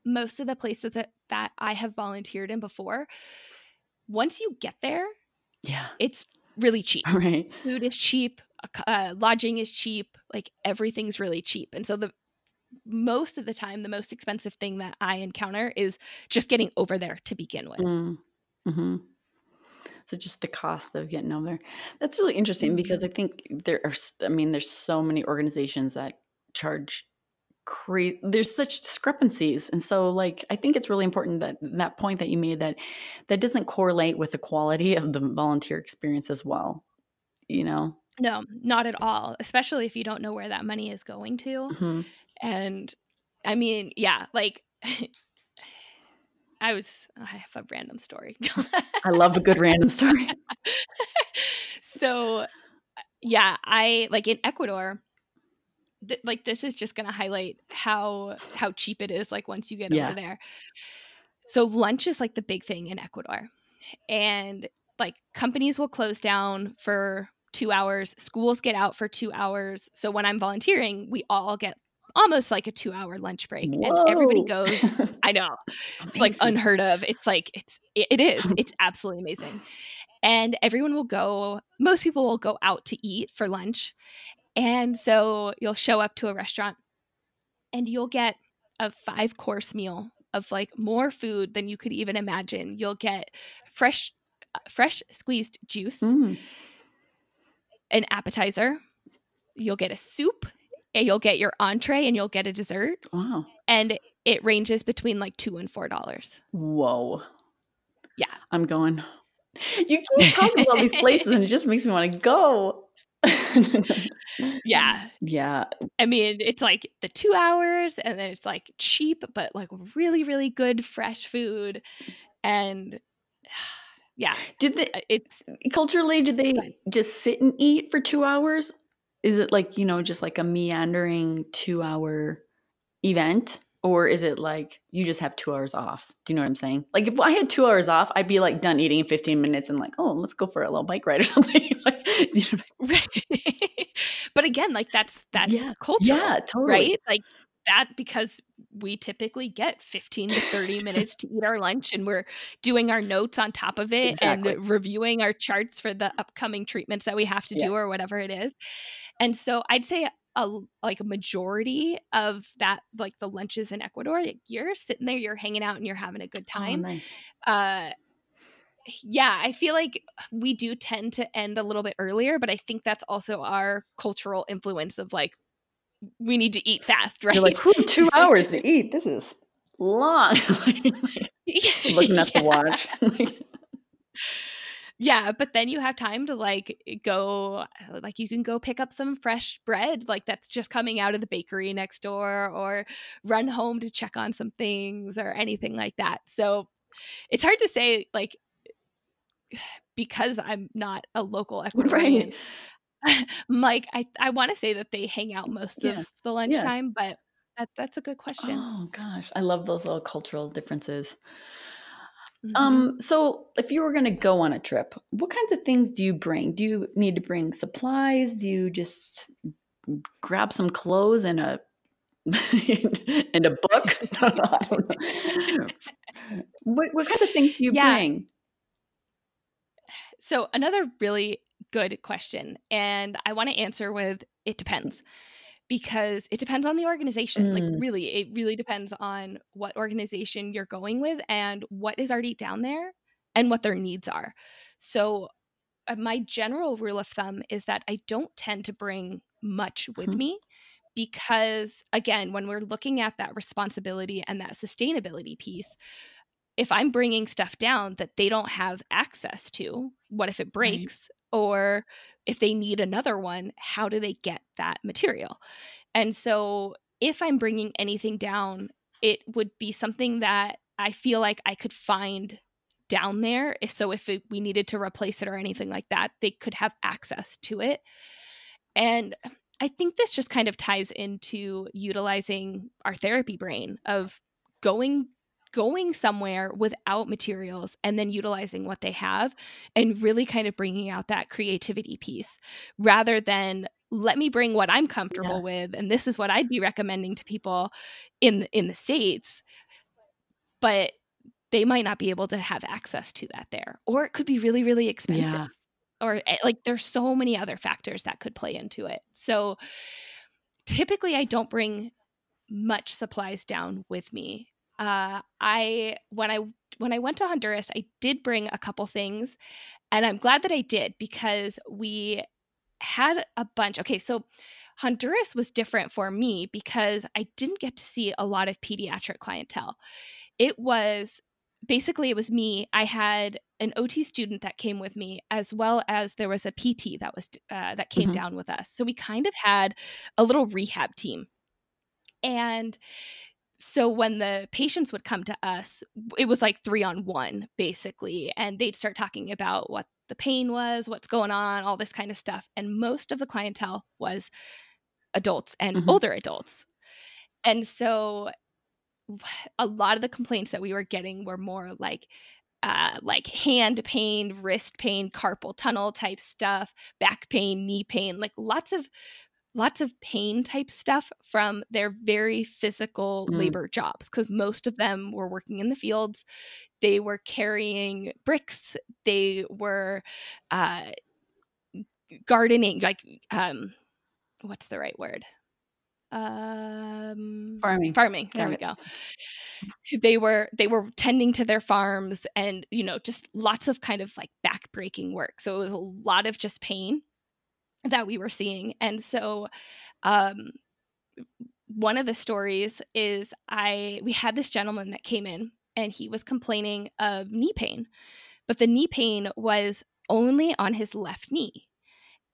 Most of the places that I have volunteered in before, once you get there, Yeah. it's really cheap. Right. Food is cheap, lodging is cheap, like everything's really cheap. And so the most of the time, the most expensive thing that I encounter is just getting over there to begin with. Mm. Mhm. So just the cost of getting over there. That's really interesting because Mhm. I think there's so many organizations that charge there's such discrepancies. And so like I think it's really important that point that you made that doesn't correlate with the quality of the volunteer experience as well, you know? No, not at all, especially if you don't know where that money is going to. Mhm. And I mean, yeah, like I have a random story. I love a good random story. So, yeah, I like in Ecuador, like this is just going to highlight how cheap it is like once you get over Yeah. there. So lunch is like the big thing in Ecuador. And like companies will close down for 2 hours, schools get out for 2 hours. So when I'm volunteering, we all get almost like a 2-hour lunch break and everybody Whoa. goes. I know. It's like Amazing. unheard of. It's like it is. It's absolutely amazing. And everyone will go, most people will go out to eat for lunch. And so you'll show up to a restaurant and you'll get a 5-course meal of like more food than you could even imagine. You'll get fresh squeezed juice, Mm. an appetizer, you'll get a soup, and you'll get your entree, and you'll get a dessert. Wow. And it ranges between like $2 and $4. Whoa. Yeah. I'm going. You keep talking about these places and it just makes me want to go. Yeah. Yeah. I mean, it's like the 2 hours and then it's like cheap, but like really, really good fresh food. And yeah, Did they it's culturally, did they fun. just sit and eat for 2 hours? Is it like, just like a meandering 2-hour event? Or is it like you just have 2 hours off? Do you know what I'm saying? Like if I had 2 hours off, I'd be like done eating in 15 minutes and like, oh, let's go for a little bike ride or something. Like, you know, Right. But again, like that's yeah. cultural, Yeah, totally. right? Like that, because we typically get 15 to 30 minutes to eat our lunch, and we're doing our notes on top of it and Exactly. reviewing our charts for the upcoming treatments that we have to Yeah. do or whatever it is. And so I'd say like a majority of that, like the lunches in Ecuador, like you're sitting there, you're hanging out and you're having a good Oh, time. nice. Yeah, I feel like we do tend to end a little bit earlier, but I think that's also our cultural influence of like, we need to eat fast, You're like, right? whew, 2 hours to eat. This is long. Looking at the Yeah. watch. Yeah, but then you have time to like go, like you can go pick up some fresh bread, like that's just coming out of the bakery next door, or run home to check on some things or anything like that. So it's hard to say, like, because I'm not a local Ecuadorian, Right. like I want to say that they hang out most Yeah. of the Yeah. lunchtime, but that's a good question. Oh gosh, I love those little cultural differences. Hmm. So if you were going to go on a trip, what kinds of things do you bring? Do you need to bring supplies? Do you just grab some clothes and a and a book? I don't know. What kinds of things do you Yeah. bring? So another really good question, and I want to answer with it depends, because it depends on the organization. Like Mm, really, it really depends on what organization you're going with and what is already down there and what their needs are. So my general rule of thumb is that I don't tend to bring much with mhm, me, because again, when we're looking at that responsibility and that sustainability piece, if I'm bringing stuff down that they don't have access to, what if it right. breaks? Or if they need another one, how do they get that material? And so if I'm bringing anything down, it would be something that I feel like I could find down there. If we needed to replace it or anything like that, they could have access to it. And I think this just kind of ties into utilizing our therapy brain of going somewhere without materials and then utilizing what they have, and really kind of bringing out that creativity piece, rather than let me bring what I'm comfortable Yes. with and this is what I'd be recommending to people in the States, but they might not be able to have access to that there, or it could be really really expensive, Yeah. or like there's so many other factors that could play into it. So typically I don't bring much supplies down with me. I when I went to Honduras, I did bring a couple things, and I'm glad that I did, because we had a bunch. Okay, so Honduras was different for me because I didn't get to see a lot of pediatric clientele. It was basically, it was me. I had an OT student that came with me, as well as there was a PT that came Mhm. down with us. So we kind of had a little rehab team. And so when the patients would come to us, it was like 3-on-1 basically, and they'd start talking about what the pain was, what's going on, all this kind of stuff. And most of the clientele was adults and Mhm. older adults. And so a lot of the complaints that we were getting were more like hand pain, wrist pain, carpal tunnel type stuff, back pain, knee pain, like lots of pain type stuff from their very physical Mm. labor jobs, because most of them were working in the fields. They were carrying bricks. They were uh, gardening, like what's the right word? Farming. Farming. There Got we it. go. They were tending to their farms, and just lots of kind of like back-breaking work. So it was a lot of just pain that we were seeing. And so um one of the stories is we had this gentleman that came in, and he was complaining of knee pain, but the knee pain was only on his left knee.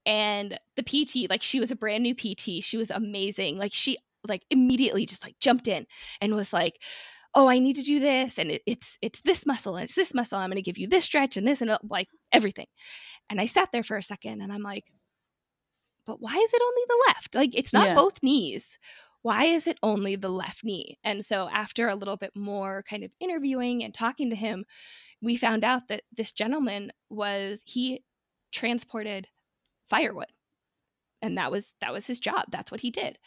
And the PT, like, she was a brand new PT, she was amazing, like she like immediately just like jumped in and was like, oh, I need to do this, and it's this muscle and it's this muscle, I'm going to give you this stretch and this, and like everything. And I sat there for a second and I'm like, but why is it only the left? Like, it's not Yeah. both knees. why is it only the left knee? And so after a little bit more kind of interviewing and talking to him, we found out that this gentleman he transported firewood, and that was his job. That's what he did.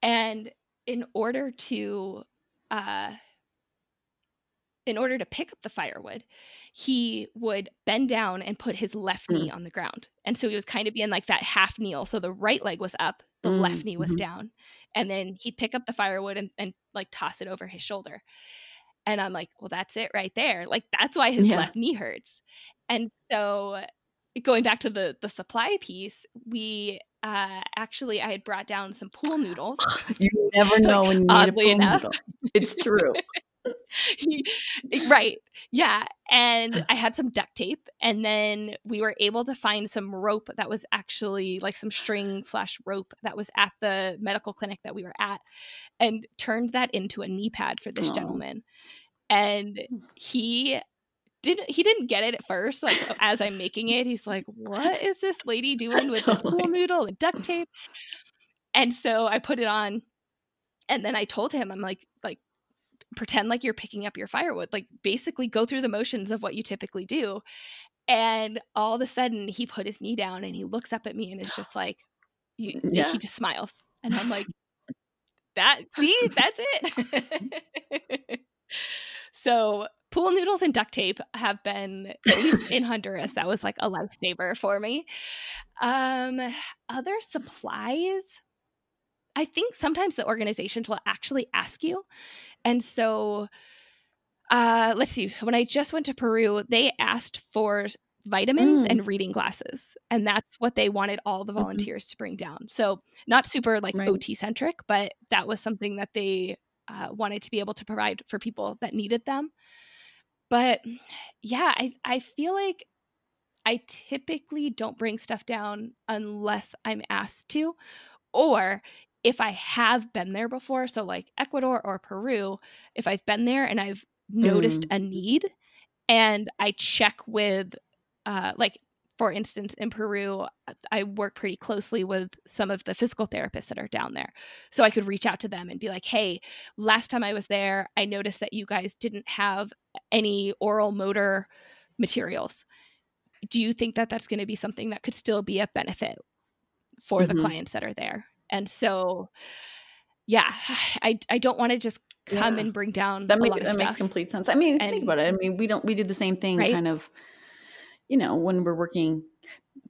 And in order to pick up the firewood, he would bend down and put his left knee on the ground. And so he was kind of being like that half kneel. So the right leg was up, the left knee was down. And then he'd pick up the firewood and like toss it over his shoulder. And I'm like, well, that's it right there. Like, that's why his left knee hurts. And so going back to the supply piece, we actually, I had brought down some pool noodles. You never know when you need a pool noodle. It's true. Right. Yeah. And I had some duct tape, and then we were able to find some rope that was actually like some string / rope that was at the medical clinic that we were at, and turned that into a knee pad for this gentleman. And he didn't get it at first. Like, as I'm making it, he's like, what is this lady doing with this pool noodle and duct tape? And so I put it on, and then I told him, I'm like, pretend like you're picking up your firewood, like basically go through the motions of what you typically do. And all of a sudden he put his knee down and he looks up at me and is just like, he just smiles. And I'm like, that's it. So pool noodles and duct tape have been, at least in Honduras, that was like a lifesaver for me. Other supplies, I think sometimes the organizations will actually ask you. And so let's see, when I just went to Peru, they asked for vitamins and reading glasses. And that's what they wanted all the volunteers to bring down. So not super like OT centric, but that was something that they wanted to be able to provide for people that needed them. But yeah, I feel like I typically don't bring stuff down unless I'm asked to, or if I have been there before. So like Ecuador or Peru, if I've been there and I've noticed a need, and I check with like, for instance, in Peru, I work pretty closely with some of the physical therapists that are down there. So I could reach out to them and be like, hey, last time I was there, I noticed that you guys didn't have any oral motor materials. Do you think that that's going to be something that could still be a benefit for the clients that are there? And so, yeah, I don't want to just come and bring down a lot of stuff. That makes complete sense. I mean, think about it. I mean, we do the same thing kind of, when we're working.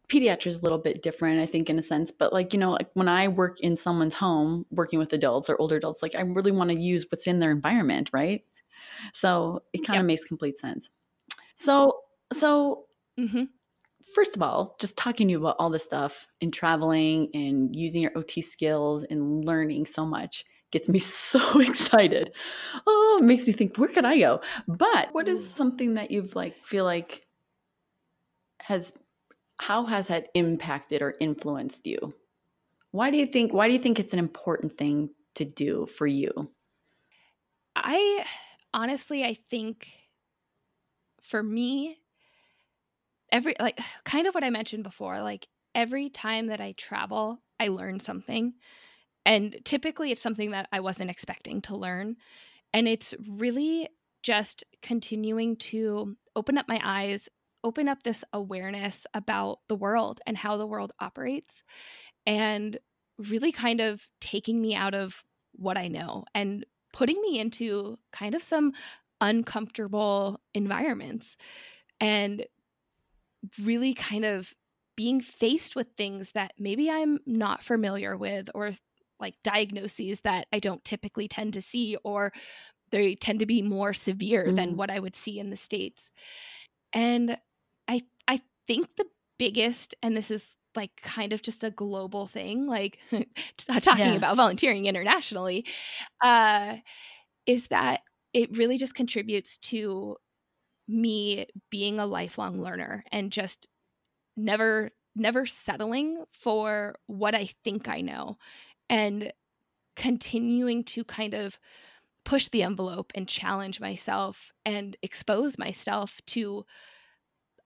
Pediatrics is a little bit different, I think, in a sense. But like, like when I work in someone's home, working with adults or older adults, like I really want to use what's in their environment, right? So it kind of makes complete sense. So first of all, just talking to you about all this stuff and traveling and using your OT skills and learning so much gets me so excited. Oh, it makes me think, where could I go? But what is something that you've feel like how has that impacted or influenced you? Why do you think it's an important thing to do for you? I think for me, kind of what I mentioned before, like every time that I travel, I learn something. And typically it's something that I wasn't expecting to learn. And it's really just continuing to open up my eyes, open up this awareness about the world and how the world operates, and really kind of taking me out of what I know and putting me into kind of some uncomfortable environments, and really kind of being faced with things that maybe I'm not familiar with, or like diagnoses that I don't typically tend to see, or they tend to be more severe than what I would see in the States. And I think the biggest, and this is like kind of just a global thing, like talking about volunteering internationally, is that it really just contributes to me being a lifelong learner and just never settling for what I think I know, and continuing to kind of push the envelope and challenge myself and expose myself to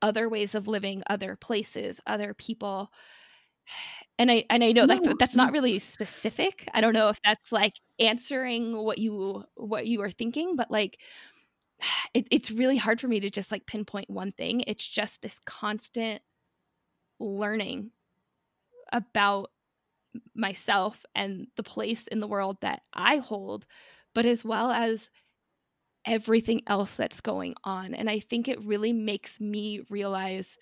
other ways of living, other places, other people. And I know like No, that's not no. really specific. I don't know if that's like answering what you are thinking, but like it's really hard for me to just like pinpoint one thing. It's just this constant learning about myself and the place in the world that I hold, but as well as everything else that's going on. And I think it really makes me realize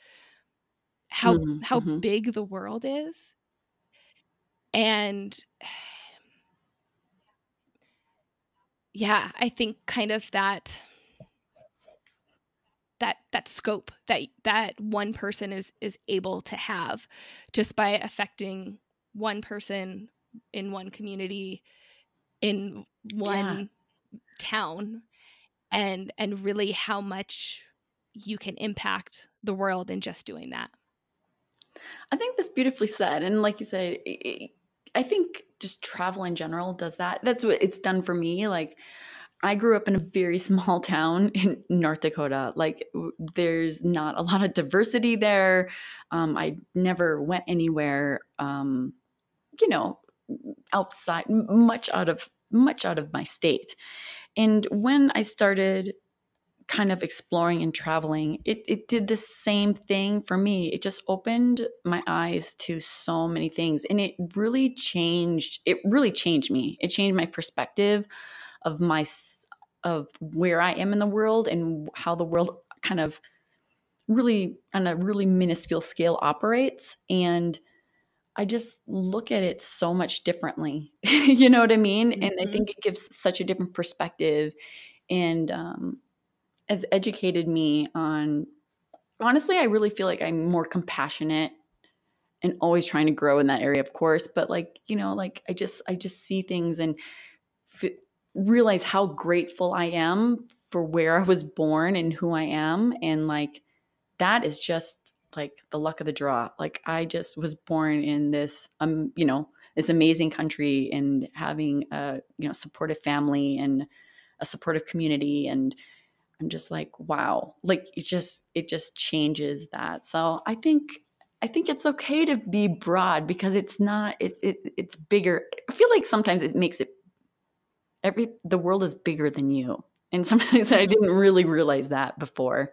Mhm, how mhm. big the world is. And yeah, I think kind of that scope that one person is able to have just by affecting one person in one community in Yeah. one town, and really how much you can impact the world in just doing that. I think that's beautifully said. And like you said, I think just travel in general does that. That's what it's done for me. Like, I grew up in a very small town in North Dakota. Like, there's not a lot of diversity there. I never went anywhere, you know, outside, much out of my state. And when I started kind of exploring and traveling, it did the same thing for me. It just opened my eyes to so many things, and it really changed me. It changed my perspective of of where I am in the world and how the world kind of really on a really minuscule scale operates. And I just look at it so much differently. You know what I mean? And I Mhm. think it gives such a different perspective, and has educated me on, honestly, I really feel like I'm more compassionate and always trying to grow in that area, of course. But like, like I just see things and f- realize how grateful I am for where I was born and who I am. And like, that is just like the luck of the draw. Like, I just was born in this, this amazing country, and having a, supportive family and a supportive community. And I'm just like, wow, like it just changes that. So I think it's okay to be broad, because it's not, it's bigger. I feel like sometimes it makes it, the world is bigger than you. And sometimes I Mhm. didn't really realize that before.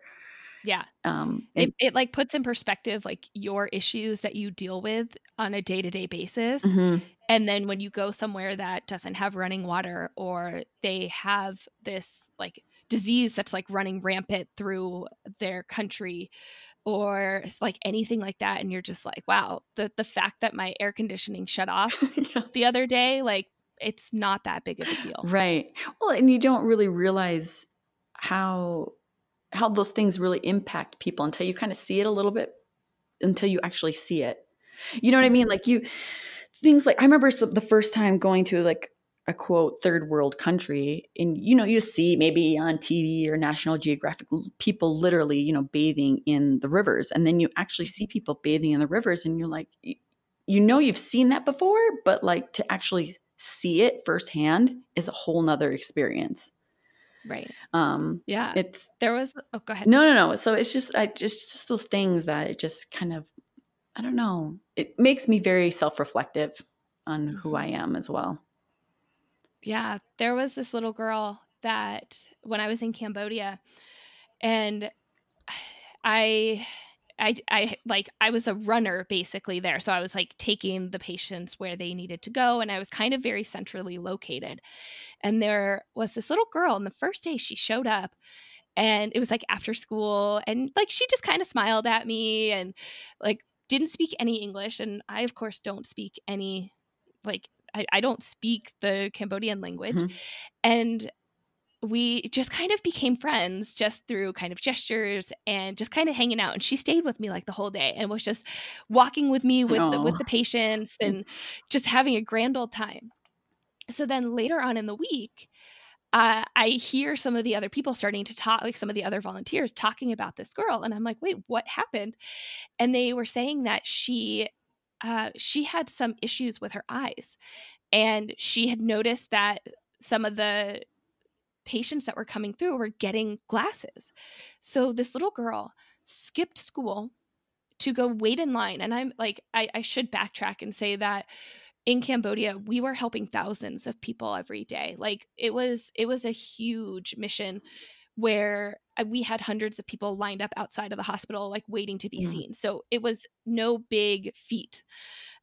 Yeah. And It like puts in perspective like your issues that you deal with on a day-to-day basis. mhm. And then when you go somewhere that doesn't have running water, or they have this like disease that's like running rampant through their country, or like anything like that, and you're just like, wow, the fact that my air conditioning shut off Yeah. the other day, like it's not that big of a deal. Right. Well, and you don't really realize how those things really impact people until you kind of see it a little bit, until you actually see it. You know what I mean? Mhm. Like, things like, I remember the first time going to like a quote third world country, and you see maybe on TV or National Geographic people literally, bathing in the rivers, and then you actually see people bathing in the rivers, and you're like, you've seen that before, but like to actually see it firsthand is a whole nother experience. Right. Um, Yeah. it's There was oh, go ahead. no, no, no. So it's just those things that it just kind of, I don't know. It makes me very self-reflective on who I Mhm. am as well. Yeah, there was this little girl that when I was in Cambodia, and I I was a runner basically there. So I was like taking the patients where they needed to go, and I was kind of very centrally located. And there was this little girl, and the first day she showed up, and it was like after school, and like she just kind of smiled at me and like didn't speak any English, and I of course don't speak any like I don't speak the Cambodian language. Mhm. And we just kind of became friends just through kind of gestures and just kind of hanging out, and she stayed with me like the whole day and was just walking with me with Oh. the patients and just having a grand old time. So then later on in the week, I hear some of the other people starting to talk, like some of the other volunteers talking about this girl, and I'm like, wait, what happened? And they were saying that she had some issues with her eyes, and she had noticed that some of the patients that were coming through were getting glasses. So this little girl skipped school to go wait in line. And I'm like, I should backtrack and say that in Cambodia, we were helping thousands of people every day. Like it was a huge mission where we had hundreds of people lined up outside of the hospital, like waiting to be seen. So it was no big feat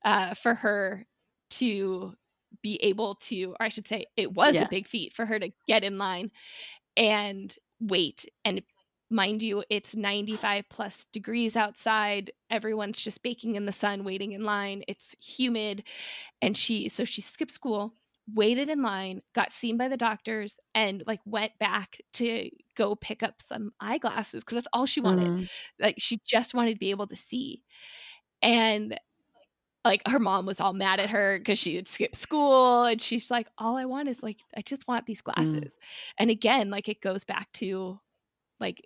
for her to be able to, or I should say, it was a big feat for her to get in line and wait. And mind you, it's 95 plus degrees outside. Everyone's just baking in the sun, waiting in line. It's humid. And she skipped school, waited in line, got seen by the doctors, and like went back to go pick up some eyeglasses because that's all she wanted. Like she just wanted to be able to see. And like her mom was all mad at her because she had skipped school, and she's like, all I want is like, I just want these glasses. And again, like it goes back to like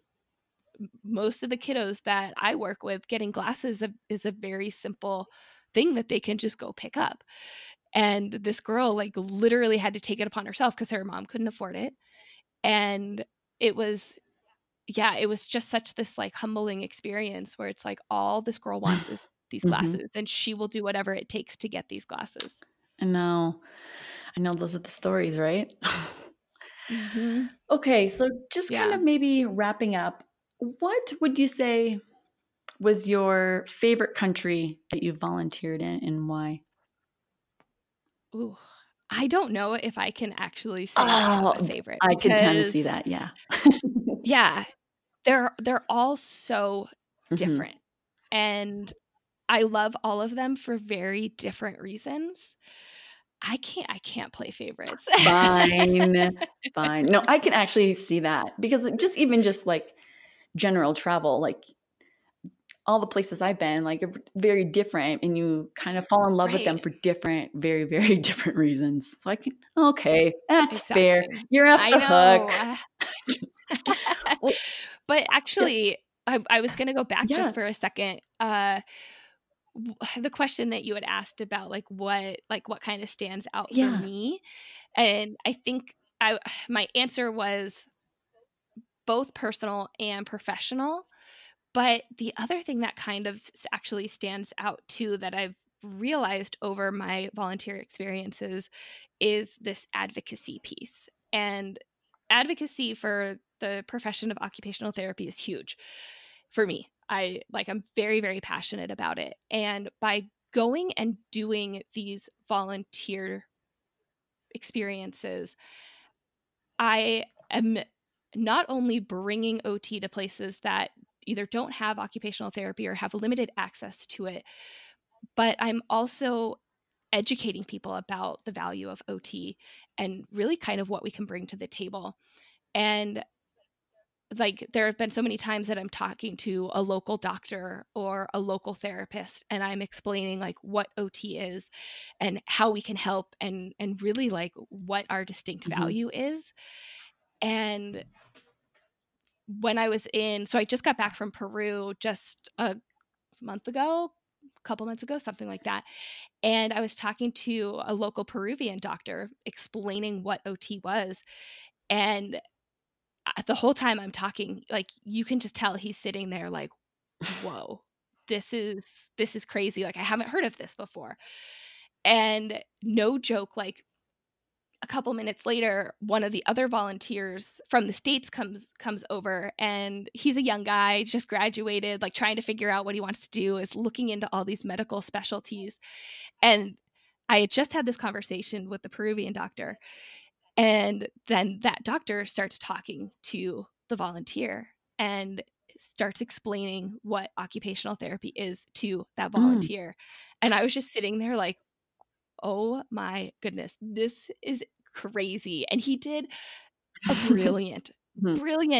most of the kiddos that I work with, getting glasses is a very simple thing that they can just go pick up. And this girl like literally had to take it upon herself because her mom couldn't afford it. And it was just such this like humbling experience where it's like all this girl wants is these glasses, and she will do whatever it takes to get these glasses. I know those are the stories, right? Okay, so just kind of maybe wrapping up, what would you say was your favorite country that you volunteered in and why? Ooh, I don't know if I can actually say I have a favorite. I can kind of see that, yeah. Yeah, they're all so different. And I love all of them for very different reasons. I can't play favorites. Fine. No, I can actually see that because just like general travel, like all the places I've been, like are very different, and you kind of fall in love with them for different, very, very different reasons. So okay, that's fair. You're off the hook. But actually, I was going to go back just for a second. The question that you had asked about what kind of stands out for me, and I think my answer was both personal and professional. But the other thing that kind of actually stands out too that I've realized over my volunteer experiences is this advocacy piece. And advocacy for the profession of occupational therapy is huge for me. I'm very, very passionate about it. And by going and doing these volunteer experiences, I am not only bringing OT to places that either don't have occupational therapy or have limited access to it, but I'm also educating people about the value of OT and really kind of what we can bring to the table. And like there have been so many times that I'm talking to a local doctor or a local therapist, and I'm explaining like what OT is and how we can help and really like what our distinct value is. And when I was so I just got back from Peru just a couple months ago, something like that. And I was talking to a local Peruvian doctor explaining what OT was. And the whole time I'm talking, like you can just tell he's sitting there like, whoa, this is crazy. Like I haven't heard of this before. And no joke, like a couple minutes later, one of the other volunteers from the States comes over, and he's a young guy, just graduated, like trying to figure out what he wants to do, is looking into all these medical specialties. And I had just had this conversation with the Peruvian doctor. And then that doctor starts talking to the volunteer and starts explaining what occupational therapy is to that volunteer. And I was just sitting there like, oh my goodness, this is crazy. And he did a brilliant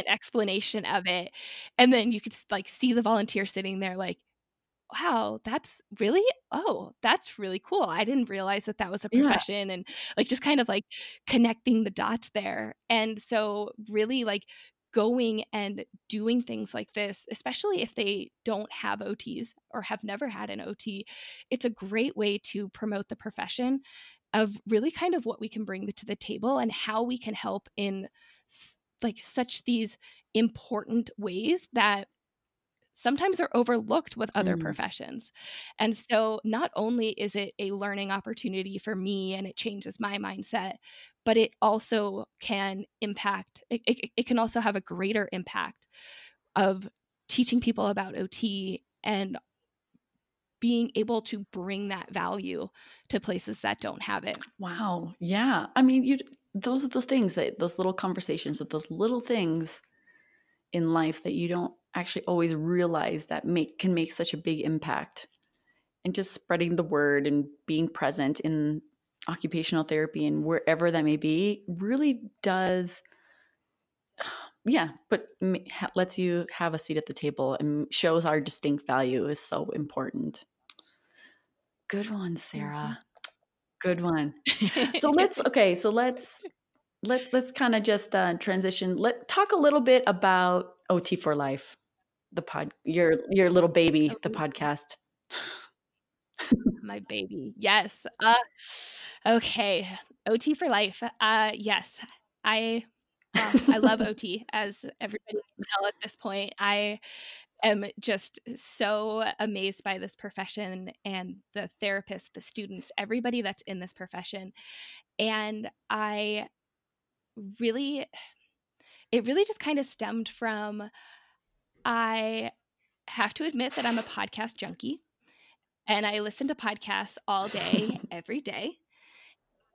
explanation of it. And then you could like see the volunteer sitting there like, wow, that's really cool. I didn't realize that was a profession, and like just kind of like connecting the dots there. And so really like going and doing things like this, especially if they don't have OTs or have never had an OT, it's a great way to promote the profession of really kind of what we can bring to the table and how we can help in like such these important ways that sometimes are overlooked with other Mm. professions. And so not only is it a learning opportunity for me and it changes my mindset, but it also can impact, it can also have a greater impact of teaching people about OT and being able to bring that value to places that don't have it. Wow. Yeah. I mean, those are the things that those little conversations with those little things in life that you don't actually always realize that can make such a big impact. And just spreading the word and being present in occupational therapy and wherever that may be really does, yeah, but lets you have a seat at the table and shows our distinct value is so important. Good one, Sarah. Good one. So let's kind of just transition. Talk a little bit about OT for Life, your little baby, the podcast. My baby. Yes. Okay. OT for life. Yes. I I love OT, as everybody can tell at this point. I am just so amazed by this profession and the therapists, the students, everybody that's in this profession. And really it really just kind of stemmed from, I have to admit that I'm a podcast junkie and I listen to podcasts all day, every day.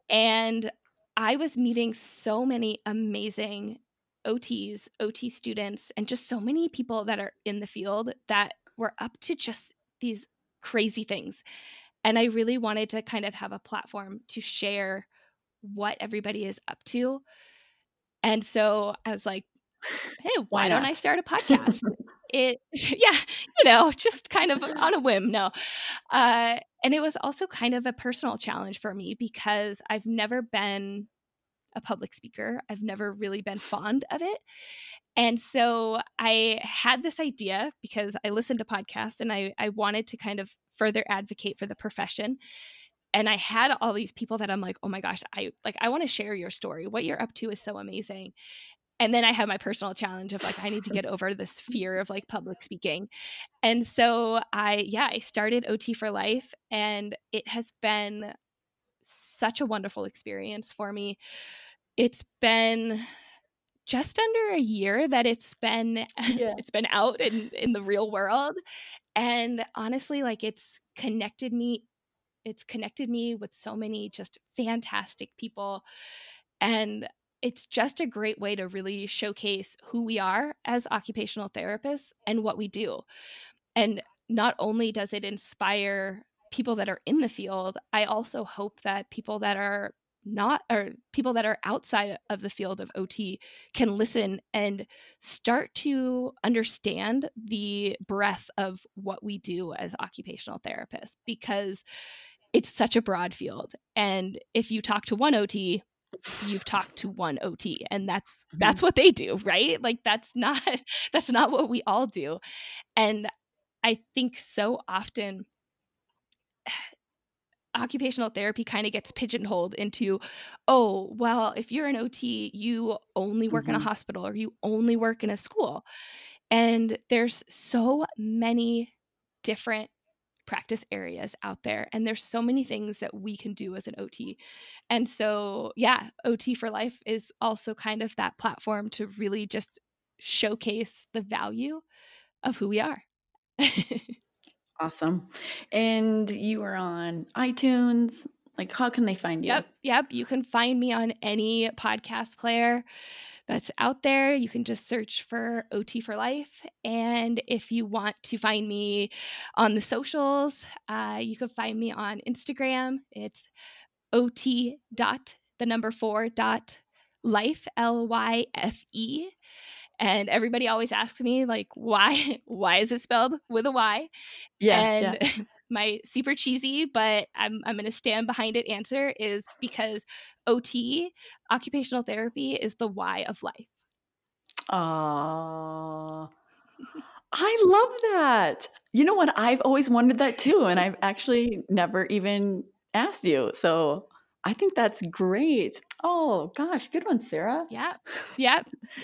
And I was meeting so many amazing OTs, OT students, and just so many people that are in the field that were up to just these crazy things. And I really wanted to kind of have a platform to share what everybody is up to. And so I was like, hey, why don't I start a podcast? Yeah, just kind of on a whim. No. And it was also kind of a personal challenge for me because I've never been a public speaker. I've never really been fond of it. And so I had this idea because I listened to podcasts and I wanted to kind of further advocate for the profession. And I had all these people that I'm like, oh my gosh, I want to share your story. What you're up to is so amazing. And then I had my personal challenge of like, I need to get over this fear of like public speaking. And so I started OT for Life, and it has been such a wonderful experience for me. It's been just under a year that it's been out in the real world. And honestly, like it's connected me with so many just fantastic people. And it's just a great way to really showcase who we are as occupational therapists and what we do. And not only does it inspire people that are in the field, I also hope that people that are people that are outside of the field of OT can listen and start to understand the breadth of what we do as occupational therapists, because it's such a broad field. And if you talk to one OT, you've talked to one OT, and that's what they do, right? Like that's not what we all do. And I think so often occupational therapy kind of gets pigeonholed into, oh, well, if you're an OT, you only work in a hospital or you only work in a school. And there's so many different practice areas out there, and there's so many things that we can do as an OT. And so, yeah, OT for Life is also kind of that platform to really just showcase the value of who we are. Awesome. And you are on iTunes. Like, how can they find you? Yep. You can find me on any podcast player that's out there. You can just search for OT for Life. And if you want to find me on the socials, you can find me on Instagram. It's OT.4.life, LYFE. And everybody always asks me, like, why is it spelled with a Y? Yeah. My super cheesy, but I'm going to stand behind it answer is because OT, occupational therapy, is the Y of life. Oh, I love that. You know what? I've always wondered that too, and I've actually never even asked you. So I think that's great. Oh gosh, good one, Sarah. Yeah.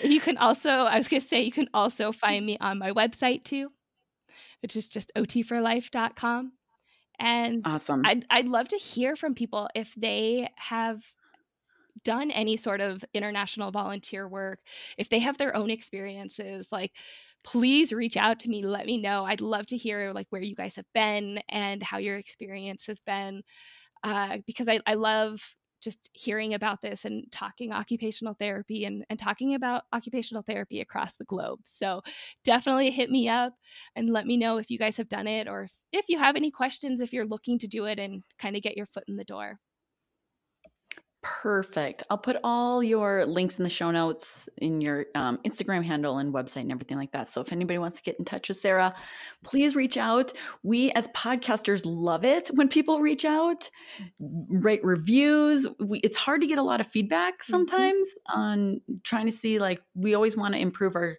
You can also, I was going to say, you can also find me on my website too. which is just otforlife.com. And Awesome. I'd love to hear from people if they have done any sort of international volunteer work, if they have their own experiences. Like, please reach out to me. Let me know. I'd love to hear like where you guys have been and how your experience has been, because I love just hearing about this and talking occupational therapy and talking about occupational therapy across the globe. So definitely hit me up and let me know if you guys have done it, or if you have any questions, if you're looking to do it and kind of get your foot in the door. Perfect. I'll put all your links in the show notes, in your Instagram handle and website and everything like that. So if anybody wants to get in touch with Sarah, please reach out. We as podcasters love it when people reach out, write reviews. It's hard to get a lot of feedback sometimes on trying to see, like, we always want to improve our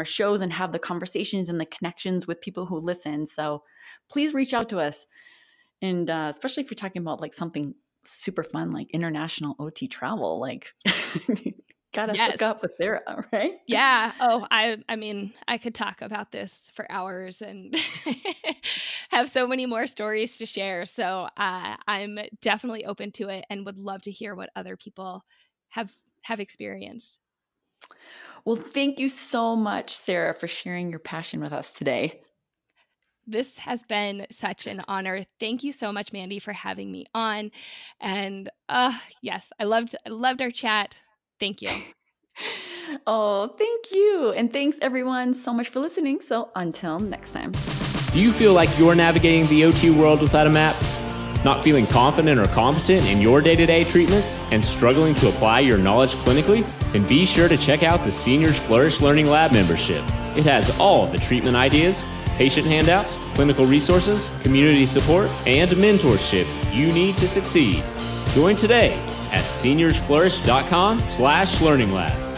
shows and have the conversations and the connections with people who listen. So please reach out to us. And especially if you're talking about like something super fun, like international OT travel, like gotta hook up with Sarah, right? Yeah. Oh, I mean, I could talk about this for hours and have so many more stories to share. So I'm definitely open to it and would love to hear what other people have experienced. Well, thank you so much, Sarah, for sharing your passion with us today. This has been such an honor. Thank you so much, Mandy, for having me on. And yes, I loved our chat. Thank you. Oh, thank you. And thanks everyone so much for listening. So until next time. Do you feel like you're navigating the OT world without a map? Not feeling confident or competent in your day-to-day treatments and struggling to apply your knowledge clinically? Then be sure to check out the Seniors Flourish Learning Lab membership. It has all of the treatment ideas, patient handouts, clinical resources, community support, and mentorship you need to succeed. Join today at seniorsflourish.com/learninglab.